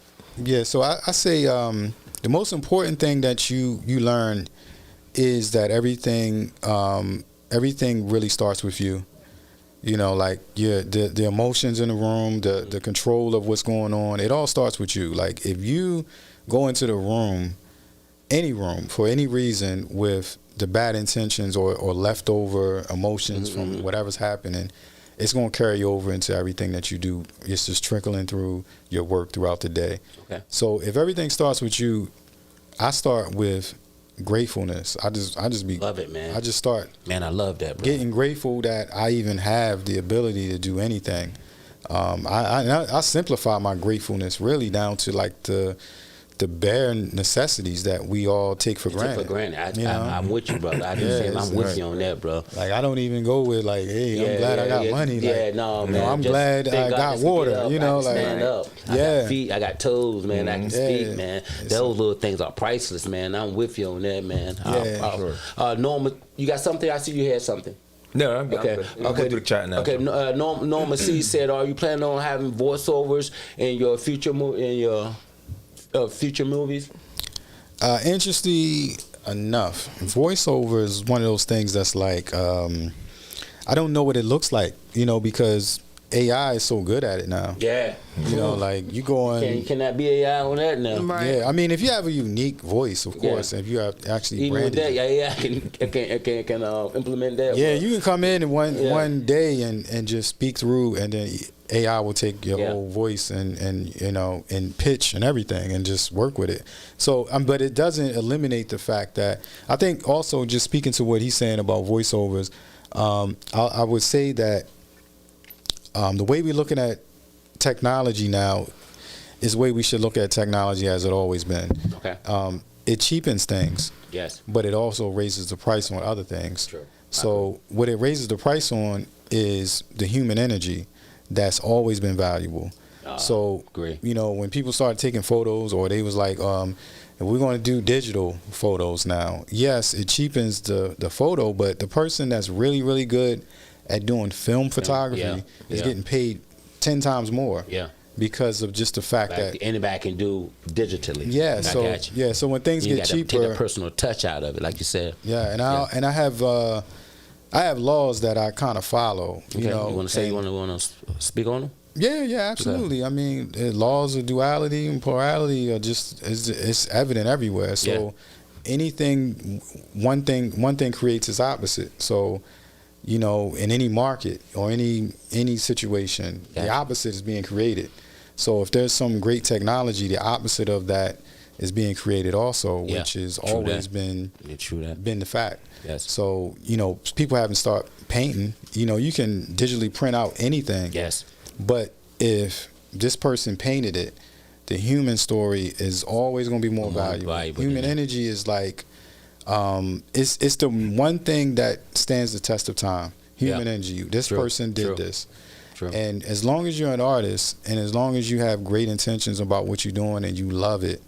Yeah, so I say the most important thing that you learn is that everything really starts with you. Like the emotions in the room, the control of what's going on, it all starts with you. Like if you go into the room, any room, for any reason with the bad intentions or leftover emotions from whatever's happening, it's going to carry over into everything that you do. It's just trickling through your work throughout the day. Okay. So if everything starts with you, I start with gratefulness. I just love it, man. I just start. Man, I love that, bro. Getting grateful that I even have the ability to do anything. I simplify my gratefulness really down to like the bare necessities that we all take for granted. I'm with you, brother. I'm with you on that, bro. Like I don't even go with like, hey, I'm glad I got money. Yeah, no, man. I'm glad I got water. I can stand up. I got feet. I got toes, man. I can speak, man. Those little things are priceless, man. I'm with you on that, man. Sure. Norma, you got something? I see you had something. No, I'm okay. I'll go through the chat now. Okay, Norma C said, "Are you planning on having voiceovers in your future future movies?" Interesting enough, voiceover is one of those things that's like I don't know what it looks like, because AI is so good at it now. Yeah. Like you go on. Can that be AI on that now? Right. Yeah, I mean, if you have a unique voice, of course, if you have actually even branded with that, AI can implement that. Yeah, you can come in one day and just speak through, and then AI will take your whole voice and and pitch and everything and just work with it. So, but it doesn't eliminate the fact that I think also just speaking to what he's saying about voiceovers, I would say that the way we're looking at technology now is the way we should look at technology as it always been. Okay. It cheapens things. Yes. But it also raises the price on other things. True. So what it raises the price on is the human energy that's always been valuable. So, agree. When people started taking photos, or they was like, if we're going to do digital photos now, yes, it cheapens the photo, but the person that's really, really good at doing film photography is getting paid 10 times more. Yeah. Because of just the fact that anybody can do digitally. Yeah. So when things get cheaper, take a personal touch out of it, like you said. Yeah, and I have laws that I kind of follow. Okay. You want to speak on them? Yeah, absolutely. Okay. I mean, laws of duality and plurality are just it's evident everywhere. So anything, one thing creates its opposite. So, in any market or any situation, the opposite is being created. So if there's some great technology, the opposite of that is being created also, which has always been the fact. Yes. So, people haven't started painting. You can digitally print out anything. Yes. But if this person painted it, the human story is always going to be more valuable. Human energy is like, it's the one thing that stands the test of time. Human energy. This person did this. True. And as long as you're an artist, and as long as you have great intentions about what you're doing and you love it,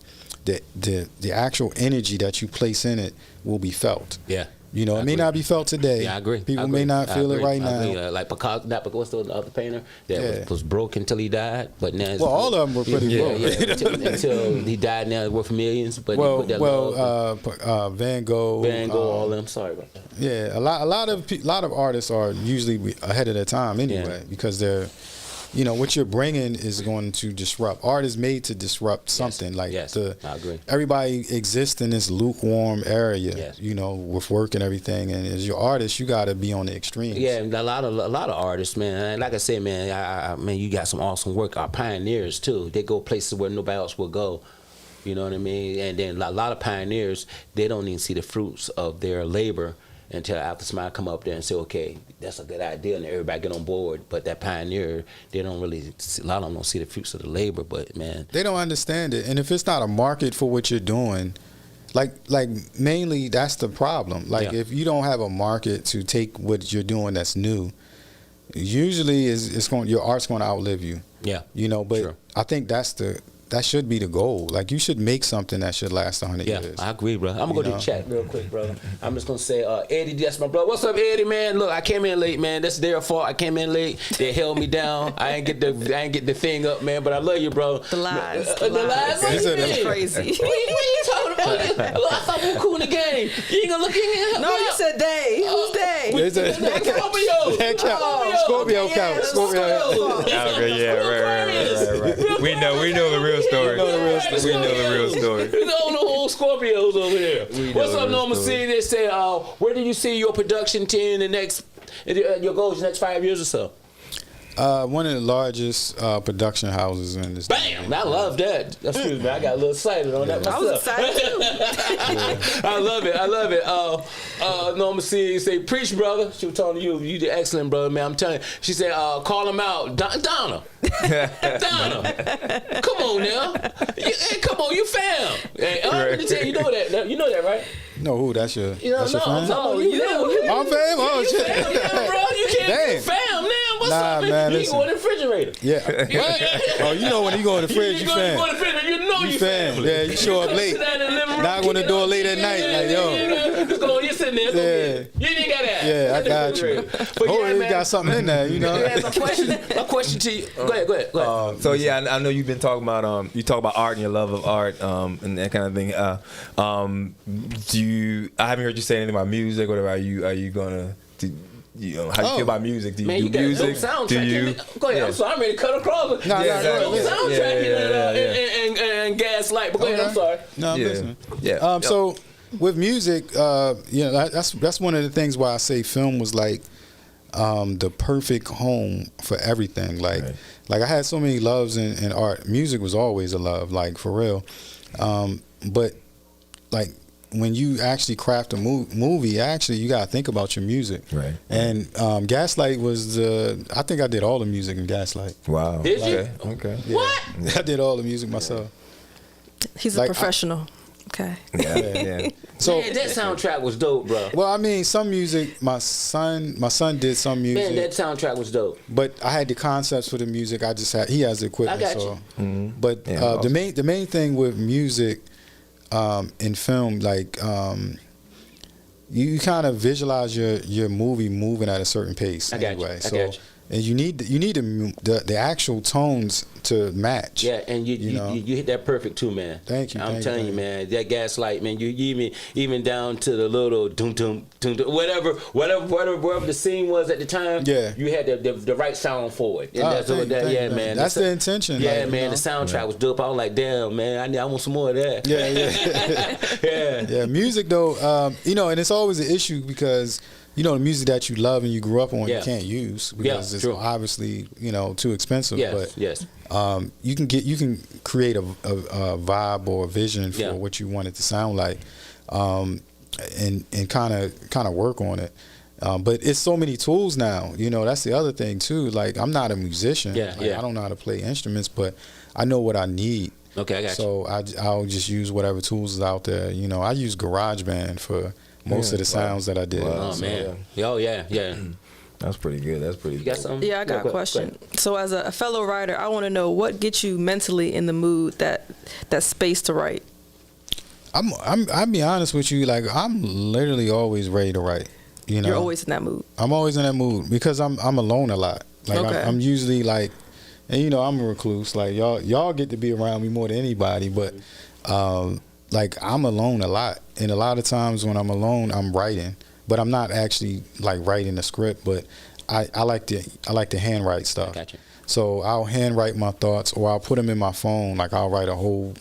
the actual energy that you place in it will be felt. Yeah. You know, it may not be felt today. Yeah, I agree. People may not feel it right now. Like Picasso, what's the other painter that was broke until he died? But now well, all of them were pretty broke. Until he died, now it's worth millions. But Van Gogh, all them. Sorry about that. Yeah, a lot of artists are usually ahead of their time anyway, because they're, you know, what you're bringing is going to disrupt. Art is made to disrupt something. I agree. Everybody exists in this lukewarm area, you know, with work and everything. And as your artist, you got to be on the extremes. Yeah, a lot of artists, man. And like I said, man, man, you got some awesome work. Our pioneers too. They go places where nobody else will go. You know what I mean? And then a lot of pioneers, they don't even see the fruits of their labor until after somebody come up there and say, okay, that's a good idea, and everybody get on board. But that pioneer, they don't really, a lot of them don't see the fruits of the labor, but man. They don't understand it. And if it's not a market for what you're doing, like mainly that's the problem. If you don't have a market to take what you're doing that's new, usually your art's going to outlive you. Yeah. You know, but I think that should be the goal. Like, you should make something that should last 100 years. Yeah, I agree, bro. I'm going to go to the chat real quick, brother. I'm just going to say, Eddie, that's my brother. What's up, Eddie, man? Look, I came in late, man. That's their fault. I came in late. They held me down. I ain't get the thing up, man, but I love you, bro. The lies. The lies? That's crazy. What are you talking about? Look, I thought we were cool in the game. You ain't going to look in here? No, you said they. Who's they? Scorpio counts. Scorpio. Right. We know the real story. We know the real story. We know the whole Scorpios over there. What's up, Norma C? They say, where do you see your production team in the next, your goals the next 5 years or so? One of the largest production houses in this. Bam! I love that. Excuse me, I got a little excited on that myself. I was excited too. I love it. Norma C say, preach, brother. She was talking to you. You did excellent, brother, man. I'm telling you. She said, call him out. Donna. Come on now. Hey, come on, you fam. Hey, you know that. You know that, right? No, who? That's your fam? No, you know. I'm fam? Oh, shit. Yeah, bro, you can't be fam now. What's up? Man, you go in the refrigerator. Yeah. Oh, you know when you go in the fridge, you fam. You go in the refrigerator, you know you fam. Yeah, you show up late. Knock on the door late at night. Like, yo. You're sitting there. You didn't got that. Yeah, I got you. You got something in there, you know. My question to you. Go ahead. So yeah, I know you've been talking about you talk about art and your love of art and that kind of thing. I haven't heard you say anything about music. Whatever. Are you gonna? How do you feel about music? Do you do music? Do you? Go ahead. I'm sorry. I'm ready to cut across. Soundtrack and Gaslight. But go ahead. I'm sorry. No, I'm listening. Yeah. So with music, that's one of the things why I say film was like the perfect home for everything. Like I had so many loves in art. Music was always a love, like for real. But like when you actually craft a movie, actually you gotta think about your music. Right. And Gaslight was I think I did all the music in Gaslight. Wow. Did you? Okay. Yeah. What? I did all the music myself. He's a professional. Okay. Yeah. So man, that soundtrack was dope, bro. Well, I mean, some music. My son did some music. Man, that soundtrack was dope. But I had the concepts for the music. He has the equipment. I got you. Mm-hmm. But the main thing with music in film, like you kind of visualize your movie moving at a certain pace. I got you. And you need the actual tones to match. Yeah, and you hit that perfect too, man. Thank you. I'm telling you, man. That Gaslight, man. You even down to the little dum dum dum whatever the scene was at the time. Yeah, you had the right sound for it. And man. That's the intention. Yeah, like, man. The soundtrack was dope. I was like, damn, man. I want some more of that. Yeah. Yeah. Music though, and it's always an issue because. The music that you love and you grew up on, you can't use because it's obviously, too expensive. Yes, but you can create a vibe or a vision for what you want it to sound like, and kind of work on it. But it's so many tools now. That's the other thing too. Like I'm not a musician. I don't know how to play instruments, but I know what I need. Okay, I got you. So I'll just use whatever tools is out there. I use GarageBand for most of the sounds that I did. Wow. Oh man! Yeah. That's pretty good. You got something? Yeah, I got a question. So as a fellow writer, I want to know what gets you mentally in the mood, that space to write. I'll be honest with you. Like I'm literally always ready to write. You know, you're always in that mood. I'm always in that mood because I'm alone a lot. Like Okay. I'm usually like, and you know, I'm a recluse. Like y'all get to be around me more than anybody, but like I'm alone a lot, and a lot of times when I'm alone, I'm writing, but I'm not actually like writing a script. But I like to handwrite stuff. Gotcha. So I'll handwrite my thoughts, or I'll put them in my phone. Like I'll write a whole,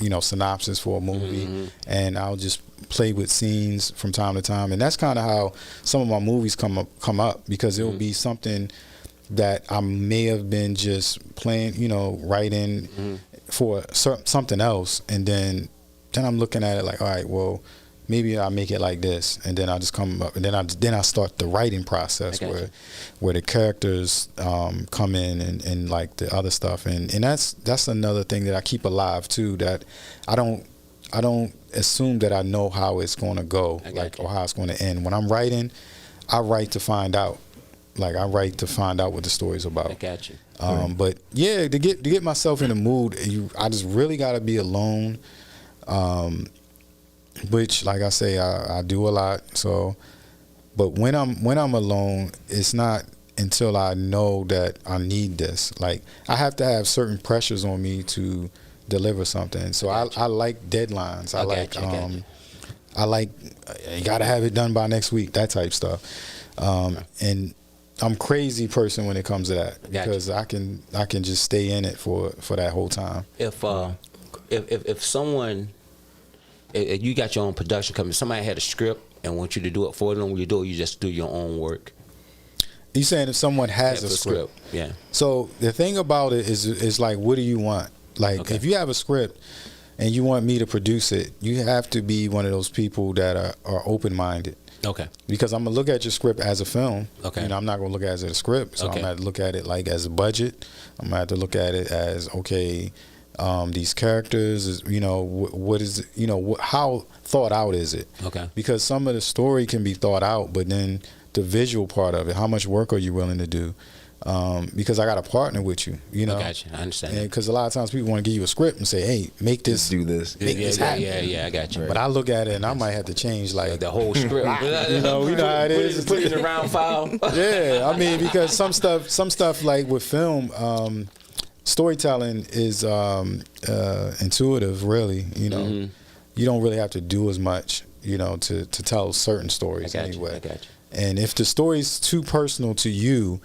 you know, synopsis for a movie, and I'll just play with scenes from time to time. And that's kind of how some of my movies come up because it'll be something that I may have been just playing, you know, writing for something else, and then I'm looking at it like, all right, well, maybe I'll make it like this, and then I just come up, and then I start the writing process where the characters come in and like the other stuff, and that's another thing that I keep alive too. That I don't assume that I know how it's going to go, or how it's going to end. When I'm writing, I write to find out. Like I write to find out what the story's about. I got you. But yeah, to get myself in the mood, I just really got to be alone. Which, like I say, I do a lot. So, but when I'm alone, it's not until I know that I need this. Like I have to have certain pressures on me to deliver something. So I like deadlines. I like you got to have it done by next week. That type stuff. And I'm crazy person when it comes to that because I can just stay in it for that whole time. If someone, if you got your own production company, somebody had a script and want you to do it for them, when you do it, you just do your own work. You saying if someone has a script? Yeah. So the thing about it is like, what do you want? Like if you have a script and you want me to produce it, you have to be one of those people that are open-minded. Okay. Because I'm gonna look at your script as a film. Okay. You know, I'm not gonna look at it as a script. So I'm gonna have to look at it like as a budget. I'm gonna have to look at it as these characters. You know, what is it, you know, how thought out is it? Okay. Because some of the story can be thought out, but then the visual part of it, how much work are you willing to do? Because I got to partner with you, you know. I got you. I understand. Because a lot of times people want to give you a script and say, "Hey, make this, do this, make this happen." Yeah, I got you. But I look at it and I might have to change like the whole script. you know how it is. Put it in a round file. Yeah, I mean, because some stuff like with film, storytelling is intuitive. Really, you know, you don't really have to do as much, you know, to tell certain stories anyway. I got you. And if the story's too personal to you,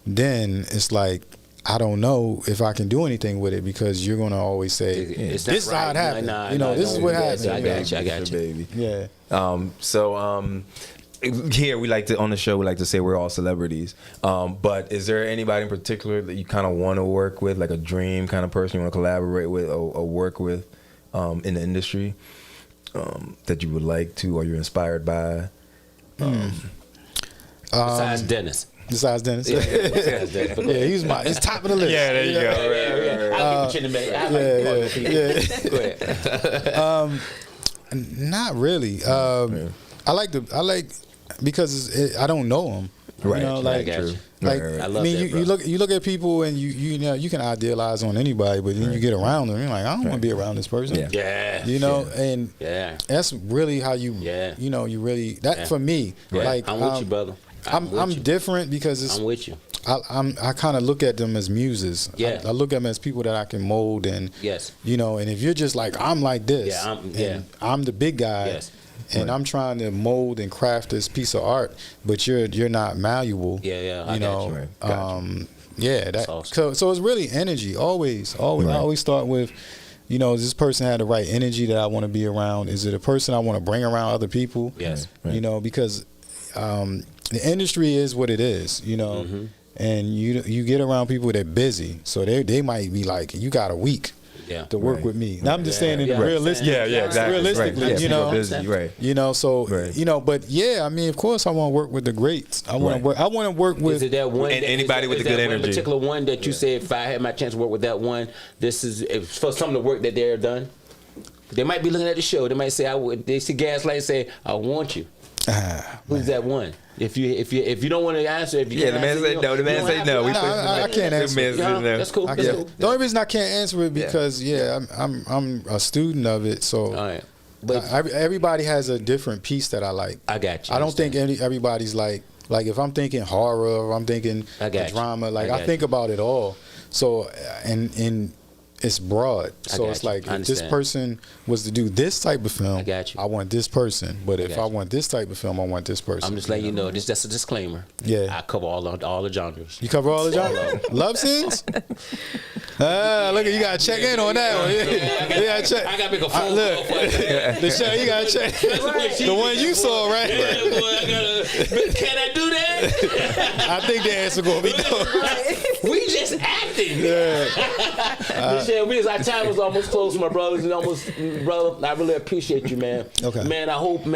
then it's like, I don't know if I can do anything with it because you're gonna always say, "This is how it happened." You know, this is what happened. I got you, baby. Yeah. Here we like to on the show we like to say we're all celebrities. But is there anybody in particular that you kind of want to work with, like a dream kind of person you want to collaborate with or work with in the industry that you would like to or you're inspired by? Besides Dennis. Besides Dennis. Yeah, he's top of the list. Yeah, there you go. I'll give you Go ahead. Not really. I like because I don't know him. Right. You know, like, I mean, you look at people and you know you can idealize on anybody, but then you get around them, you're like, I don't want to be around this person. Yeah. You know, and that's really how you. You know, you really that for me. Like I'm with you, brother. I'm different because I'm with you. I kind of look at them as muses. Yeah. I look at them as people that I can mold and you know, and if you're just like I'm like this, I'm the big guy, and I'm trying to mold and craft this piece of art, but you're not malleable. I you know. got you. That awesome. so it's really energy. Always. I always start with, you know, does this person have the right energy that I want to be around? Is it a person I want to bring around other people? Yes. You know, because the industry is what it is, you know, and you get around people that are busy, so they might be like, you got a week to work with me. Now I'm just saying it realistic. Exactly. Realistically, you know, busy, you know, so you know, but I mean, of course, I want to work with the greats. I want to work with. Is it that one? And anybody with the good energy. Particular one that you said, if I had my chance to work with that one, this is for some of the work that they're done. They might be looking at the show. They might say, they see Gaslight and say, I want you. Who's that one? If you don't want to answer, the man said no. The man said no. I can't answer. That's cool. The only reason I can't answer it because I'm a student of it, so But everybody has a different piece that I like. I got you. I don't think everybody's like if I'm thinking horror or I'm thinking drama, like I think about it all. So and it's broad. So it's like if this person was to do this type of film, I want this person. But if I want this type of film, I want this person. I'm just letting you know. That's a disclaimer. Yeah. I cover all the genres. You cover all the genres? Love scenes? Look, you gotta check in on that one. You gotta check. I gotta make a phone look, call. the show you gotta check. The one you saw, right? Yeah, boy, can I do that? I think the answer gonna be no. We just acting. Yeah. Our time was almost close, my brothers, and brother, I really appreciate you, man. Okay. Man, I hope you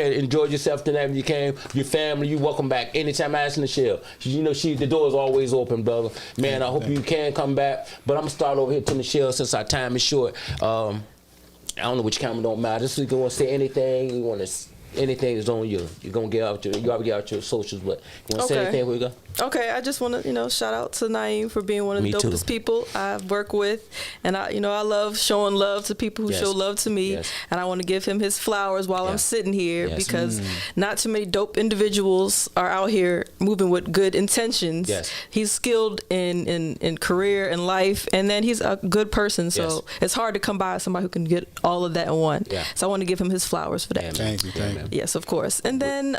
had enjoyed yourself tonight when you came. Your family, you welcome back anytime I ask Michelle. You know, the door is always open, brother. Man, I hope you can come back. But I'm gonna start over here to Michelle since our time is short. I don't know which camera don't matter. Just if you want to say anything, you want to. Anything is on you. You're gonna get out your socials, but you want to say anything before we go? Okay, I just want to shout out to Naim for being one of the dopest people I've worked with, and I love showing love to people who show love to me, and I want to give him his flowers while I'm sitting here because not too many dope individuals are out here moving with good intentions. He's skilled in career and life, and then he's a good person, so it's hard to come by somebody who can get all of that in one. So I want to give him his flowers for that. Thank you. Yes, of course. And then,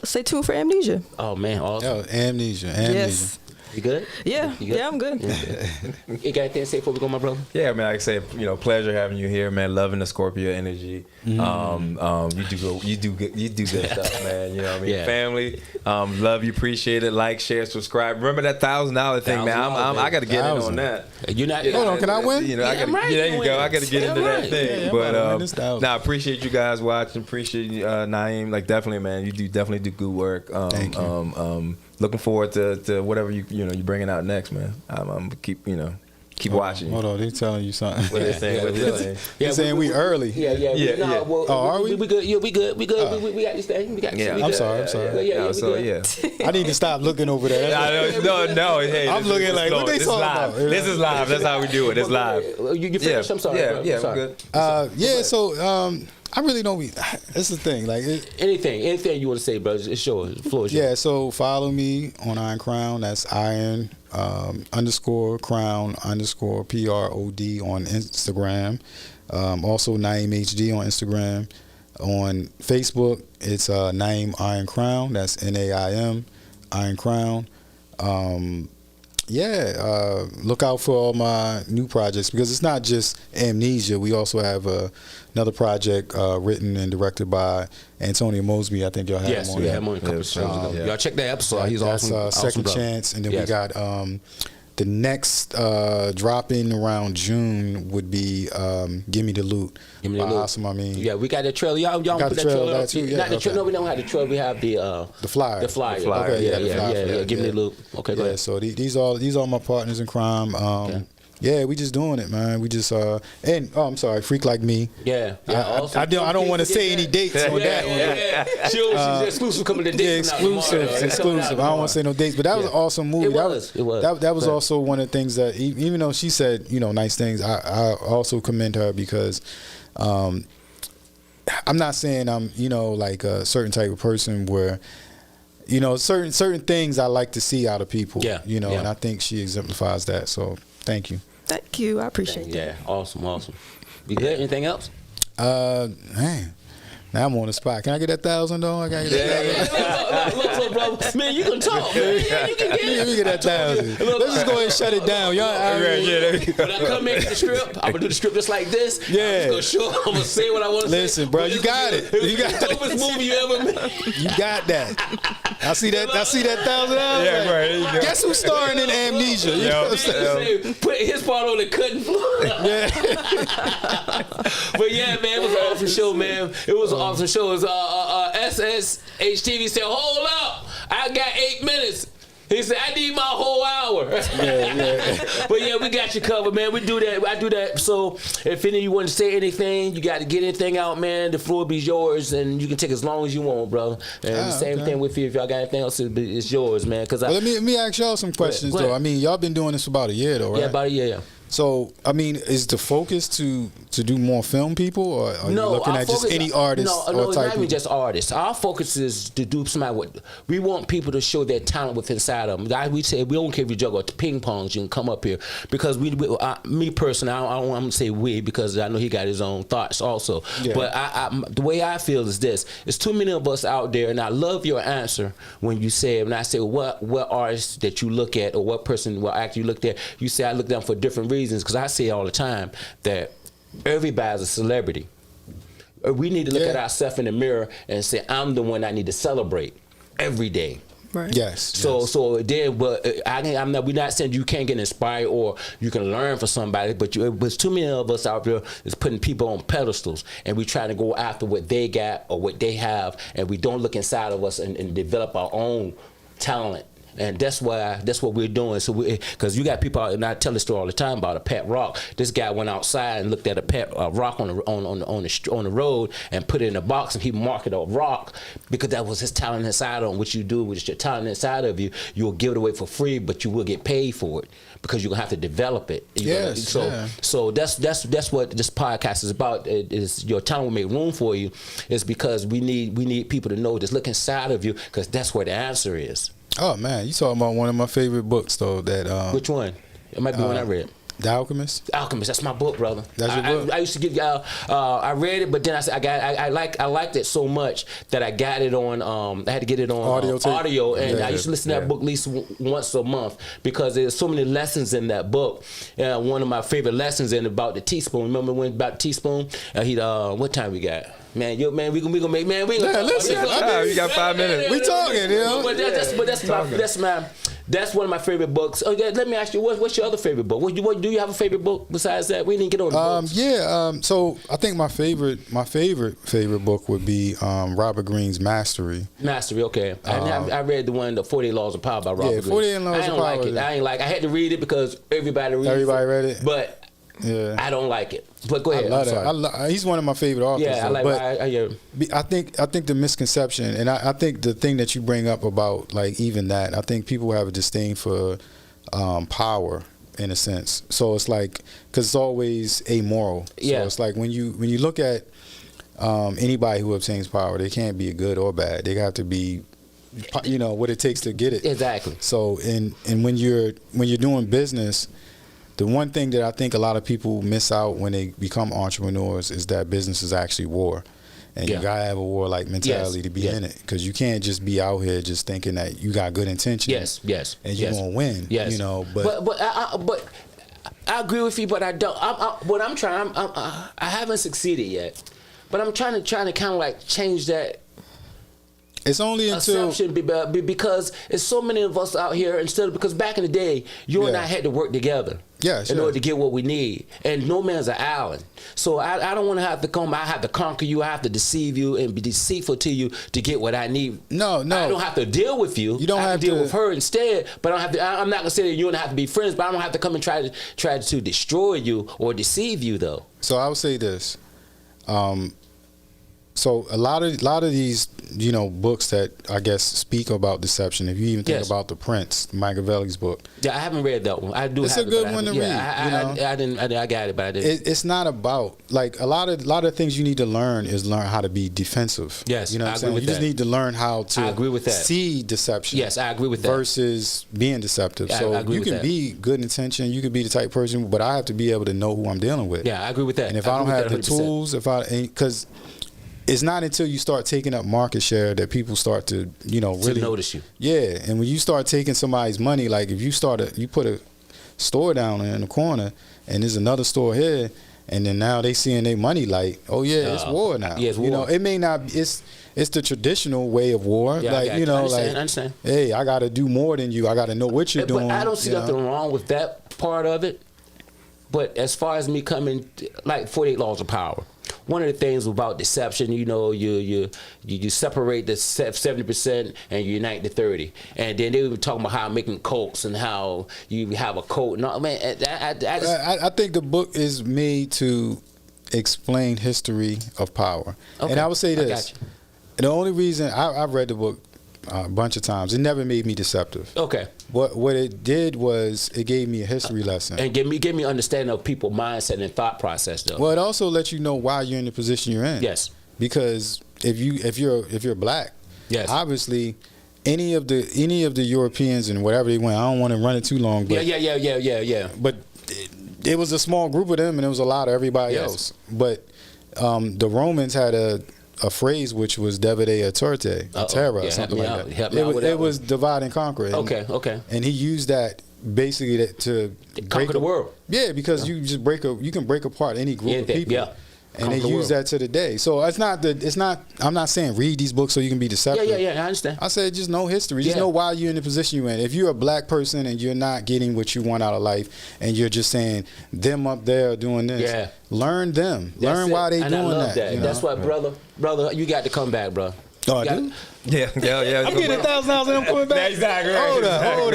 stay tuned for Amnesia. Oh, man. Awesome. Amnesia. Yes. You good? Yeah. You good? Yeah, I'm good. You got anything to say before we go, my brother? Yeah, man. Like I say, pleasure having you here, man. Loving the Scorpio energy. You do good stuff, man. You know what I mean? Yeah. Family. Love you, appreciate it. Like, share, subscribe. Remember that $1,000 thing, man. I got to get in on that. You're not. Hold on, can I win? There you go. I got to get into that thing. Yeah, but I appreciate you guys watching. Appreciate you, Naim. Like definitely, man. You definitely do good work. Thank you. Looking forward to whatever you bringing out next, man. I'm keep watching. Hold on, they telling you something. What they saying? They're saying we early. Yeah. Well, are we? We good. Yeah, we good. We got this thing. We got this. I'm sorry. Yeah. I need to stop looking over there. No. Hey, I'm looking like what they talking about. This is live. That's how we do it. It's live. You finished? I'm sorry. Yeah, I'm good. So I really don't. That's the thing. Like anything you want to say, bro? It's yours. The floor is yours. Yeah. So follow me on Iron Crown. That's Iron _Crown _PROD on Instagram. Also Naim HD on Instagram. On Facebook, it's Naim Iron Crown. That's NAIM Iron Crown. Look out for all my new projects because it's not just Amnesia. We also have another project written and directed by Antonio Mosby. I think y'all have him on. Yes, we had him on a couple shows ago. Y'all check that episode. He's awesome. That's Second Chance, and then we got the next drop-in around June would be Give Me the Loot. Give Me the Loot. Awesome, I mean. Yeah, we got that trailer. Y'all got put the that trailer trailer up. too. No, we don't have the trailer. We have the flyer. The flyer. Okay, yeah. Give Me the Loot. Okay, go ahead. So these are my partners in crime. Yeah, we just doing it, man. We just I'm sorry, Freak Like Me. Yeah. I don't want to say any dates on that one. Yeah. She's exclusive coming to dates. Exclusive. I don't want to say no dates, but that was an awesome movie. It was. That was also one of the things that even though she said nice things, I also commend her because I'm not saying I'm like a certain type of person where certain things I like to see out of people. And I think she exemplifies that. So thank you. Thank you. I appreciate it. Yeah, awesome. You good? Anything else? Man. Now I'm on the spot. Can I get that $1,000 though? I gotta get that. Look, brother. Man, you can talk, man. Yeah, you can get it. Let me get that $1,000. Let's just go ahead and shut it down. Y'all. When I come in to the script, I'm gonna do the script just like this. Yeah. I'm gonna say what I want to say. Listen, bro, you got it. You got the dopest movie you ever made. You got that. I see that $1,000. Yeah, right. There you go. Guess who's starring in Amnesia? You know what I'm saying? Put his part on the cutting floor. Yeah. But yeah, man, it was an awesome show, man. It was an awesome show. It was SSHTV said, "Hold up, I got 8 minutes." He said, "I need my whole hour." Yeah. But yeah, we got you covered, man. We do that. I do that. So if any of you want to say anything, you got to get anything out, man. The floor be yours, and you can take as long as you want, brother. And the same thing with you. If y'all got anything else, it's yours, man. Cause let me ask y'all some questions though. I mean, y'all been doing this for about a year though, right? Yeah, about a year. Yeah. So, I mean, is the focus to do more film people, or are you looking at just any artist? No, or it's type not even of, just artists. Our focus is to do somebody what we want people to show their talent within inside of them. Like we say, we don't care if you juggle ping pongs, you can come up here. Because me personally, I don't want to say we, because I know he got his own thoughts also. Yeah. But the way I feel is this: it's too many of us out there, and I love your answer when you say, when I say what artists that you look at, or what person, what actor you looked at, you say I look at them for different reasons. Because I say all the time that everybody's a celebrity. We need to look at ourselves in the mirror and say, I'm the one I need to celebrate every day. Right. Yes. So then, but we're not saying you can't get inspired or you can learn from somebody, but too many of us out there is putting people on pedestals, and we trying to go after what they got or what they have, and we don't look inside of us and develop our own talent. And that's what we're doing. So, because you got people out, and I tell the story all the time about a pet rock. This guy went outside and looked at a pet rock on the road and put it in a box, and he marked it a rock because that was his talent inside of him. What you do with your talent inside of you, you'll give it away for free, but you will get paid for it because you're gonna have to develop it. So that's what this podcast is about. Is your talent will make room for you? Is because we need people to know, just look inside of you, because that's where the answer is. Oh man, you talking about one of my favorite books though. That which one? It might be one I read. The Alchemist. The Alchemist. That's my book, brother. That's your book. I used to get. I read it, but then I liked it so much that I got it on. I had to get it on audio, and I used to listen to that book at least once a month, because there's so many lessons in that book. One of my favorite lessons in about the teaspoon. Remember when about the teaspoon? What time we got? Man, we gonna make listen. You got 5 minutes. We talking, that's one of my favorite books. Oh, yeah, let me ask you, what's your other favorite book? What do you have a favorite book besides that? We didn't get on the books. So I think my favorite book would be Robert Greene's Mastery. Mastery, okay. I read the 48 Laws of Power by Robert Greene. 48 Laws of Power. I ain't like it. I had to read it because everybody read it. But I don't like it. But go ahead. I love that. He's one of my favorite authors. Yeah, I think the misconception, and I think the thing that you bring up about like even that, I think people have a disdain for power in a sense. So it's like, because it's always amoral. So it's like when you look at anybody who obtains power, they can't be good or bad. They have to be, what it takes to get it. Exactly. So and when you're doing business, the one thing that I think a lot of people miss out when they become entrepreneurs is that business is actually war. And you gotta have a warlike mentality to be in it, because you can't just be out here just thinking that you got good intentions. And you're gonna win. But I agree with you. But I don't. I haven't succeeded yet. But I'm trying to kind of like change that. It's only until because it's so many of us out here, because back in the day, you and I had to work together. In order to get what we need, and no man's an island. So I don't want to have to come. I have to conquer you. I have to deceive you and be deceitful to you to get what I need. No. I don't have to deal with you. You don't have to deal with her instead. But I don't have to. I'm not gonna say that you and I have to be friends. But I don't have to come and try to destroy you or deceive you though. So I would say this. So a lot of these, books that I guess speak about deception. If you even think about The Prince, Machiavelli's book. Yeah, I haven't read that one. I do. It's have a good one to read. I didn't. I got it, but I didn't. It's not about like a lot of things you need to learn how to be defensive. Yes, you know what I'm saying. You just need to learn how to. I agree with that. See deception. Yes, I agree with that. Versus being deceptive. Yeah, so I agree you with can that. be good intention. You can be the type of person, but I have to be able to know who I'm dealing with. Yeah, I agree with that. And if I don't have the tools, because it's not until you start taking up market share that people start to, really notice you. Yeah, and when you start taking somebody's money, like if you put a store down in the corner, and there's another store here, and then now they seeing their money like, oh yeah, it's war now. Yeah, it's war. It may not. It's the traditional way of war. Yeah, like I understand. Hey, I got to do more than you. I got to know what you're doing. But I don't see nothing wrong with that part of it. But as far as me coming, like 48 Laws of Power. One of the things about deception, you separate the 70% and you unite the 30, and then they were talking about how making cults and how you have a cult. No, man, I think the book is made to explain history of power, and I would say this: the only reason I've read the book a bunch of times. It never made me deceptive. Okay. What it did was it gave me a history lesson. And give me understanding of people's mindset and thought process, though. Well, it also lets you know why you're in the position you're in. Yes. Because if you're black, yes, obviously any of the Europeans and whatever they went, I don't want to run it too long, but yeah. But it was a small group of them, and it was a lot of everybody else. But the Romans had a phrase which was "Devide a Torte," terra, or something like that. It was divide and conquer. And, okay. And he used that basically to conquer the world. Yeah, because you can break apart any group of people. Yeah. And they use that to the day. So it's not. I'm not saying read these books so you can be deceptive. Yeah. I understand. I said just know history. Just know why you're in the position you're in. If you're a black person and you're not getting what you want out of life, and you're just saying them up there are doing this, learn them. Learn why they doing that. You know? That's why, brother, you got to come back, bro. Oh, I do? Yeah. I'm getting $1,000 and I'm coming back. Exactly. Hold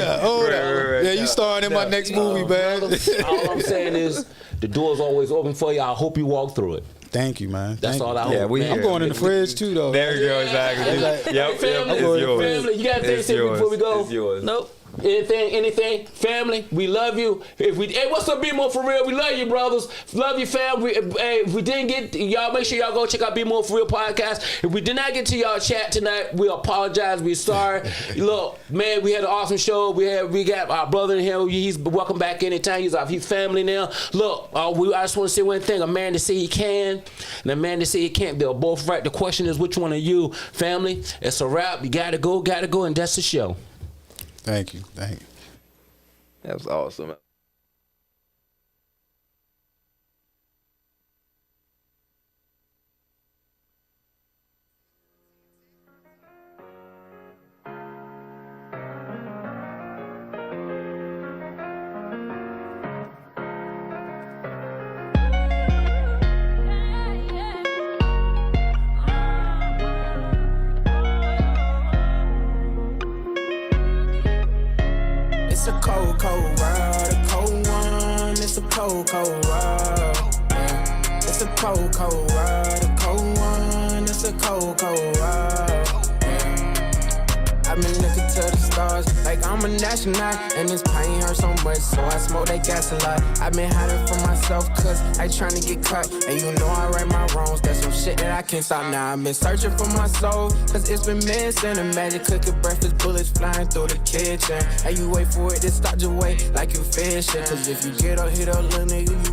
up. Right. Yeah, you starring in my next movie, man. All I'm saying is the door's always open for you. I hope you walk through it. Thank you, man. That's all I hope. Yeah, I'm going in the fridge too, though. There we go. Exactly. Yep. Family, It's yours. family, you got to say before we go. It's yours. Nope. Anything, family, we love you. Hey, what's up, Bmore for real? We love you, brothers. Love you, fam. If we didn't get y'all, make sure y'all go check out Bmore for real podcast. If we did not get to y'all chat tonight, we apologize. We're sorry. Look, man, we had an awesome show. We got our brother in here. He's welcome back anytime. He's family now. Look, I just want to say one thing: a man to say he can, and a man to say he can't. They're both right. The question is, which one are you, family? It's a wrap. You gotta go, and that's the show. Thank you. That was awesome. It's a cold, cold world, a cold one. It's a cold, cold world. Yeah. It's a cold, cold world, a cold one. It's a cold, cold world. Yeah. I've been looking to the stars like I'm a astronaut, and this pain hurts so much, so I smoke that gas a lot. I've been hiding from myself, cause I tryna get caught, and you know I right my wrongs. That's some shit that I can't stop now. I've been searching for my soul, cause it's been missing. Imagine cooking breakfast, bullets flying through the kitchen. And you wait for it to stop, just wait like you fishing. Cause if you get up, hit up, little nigga, you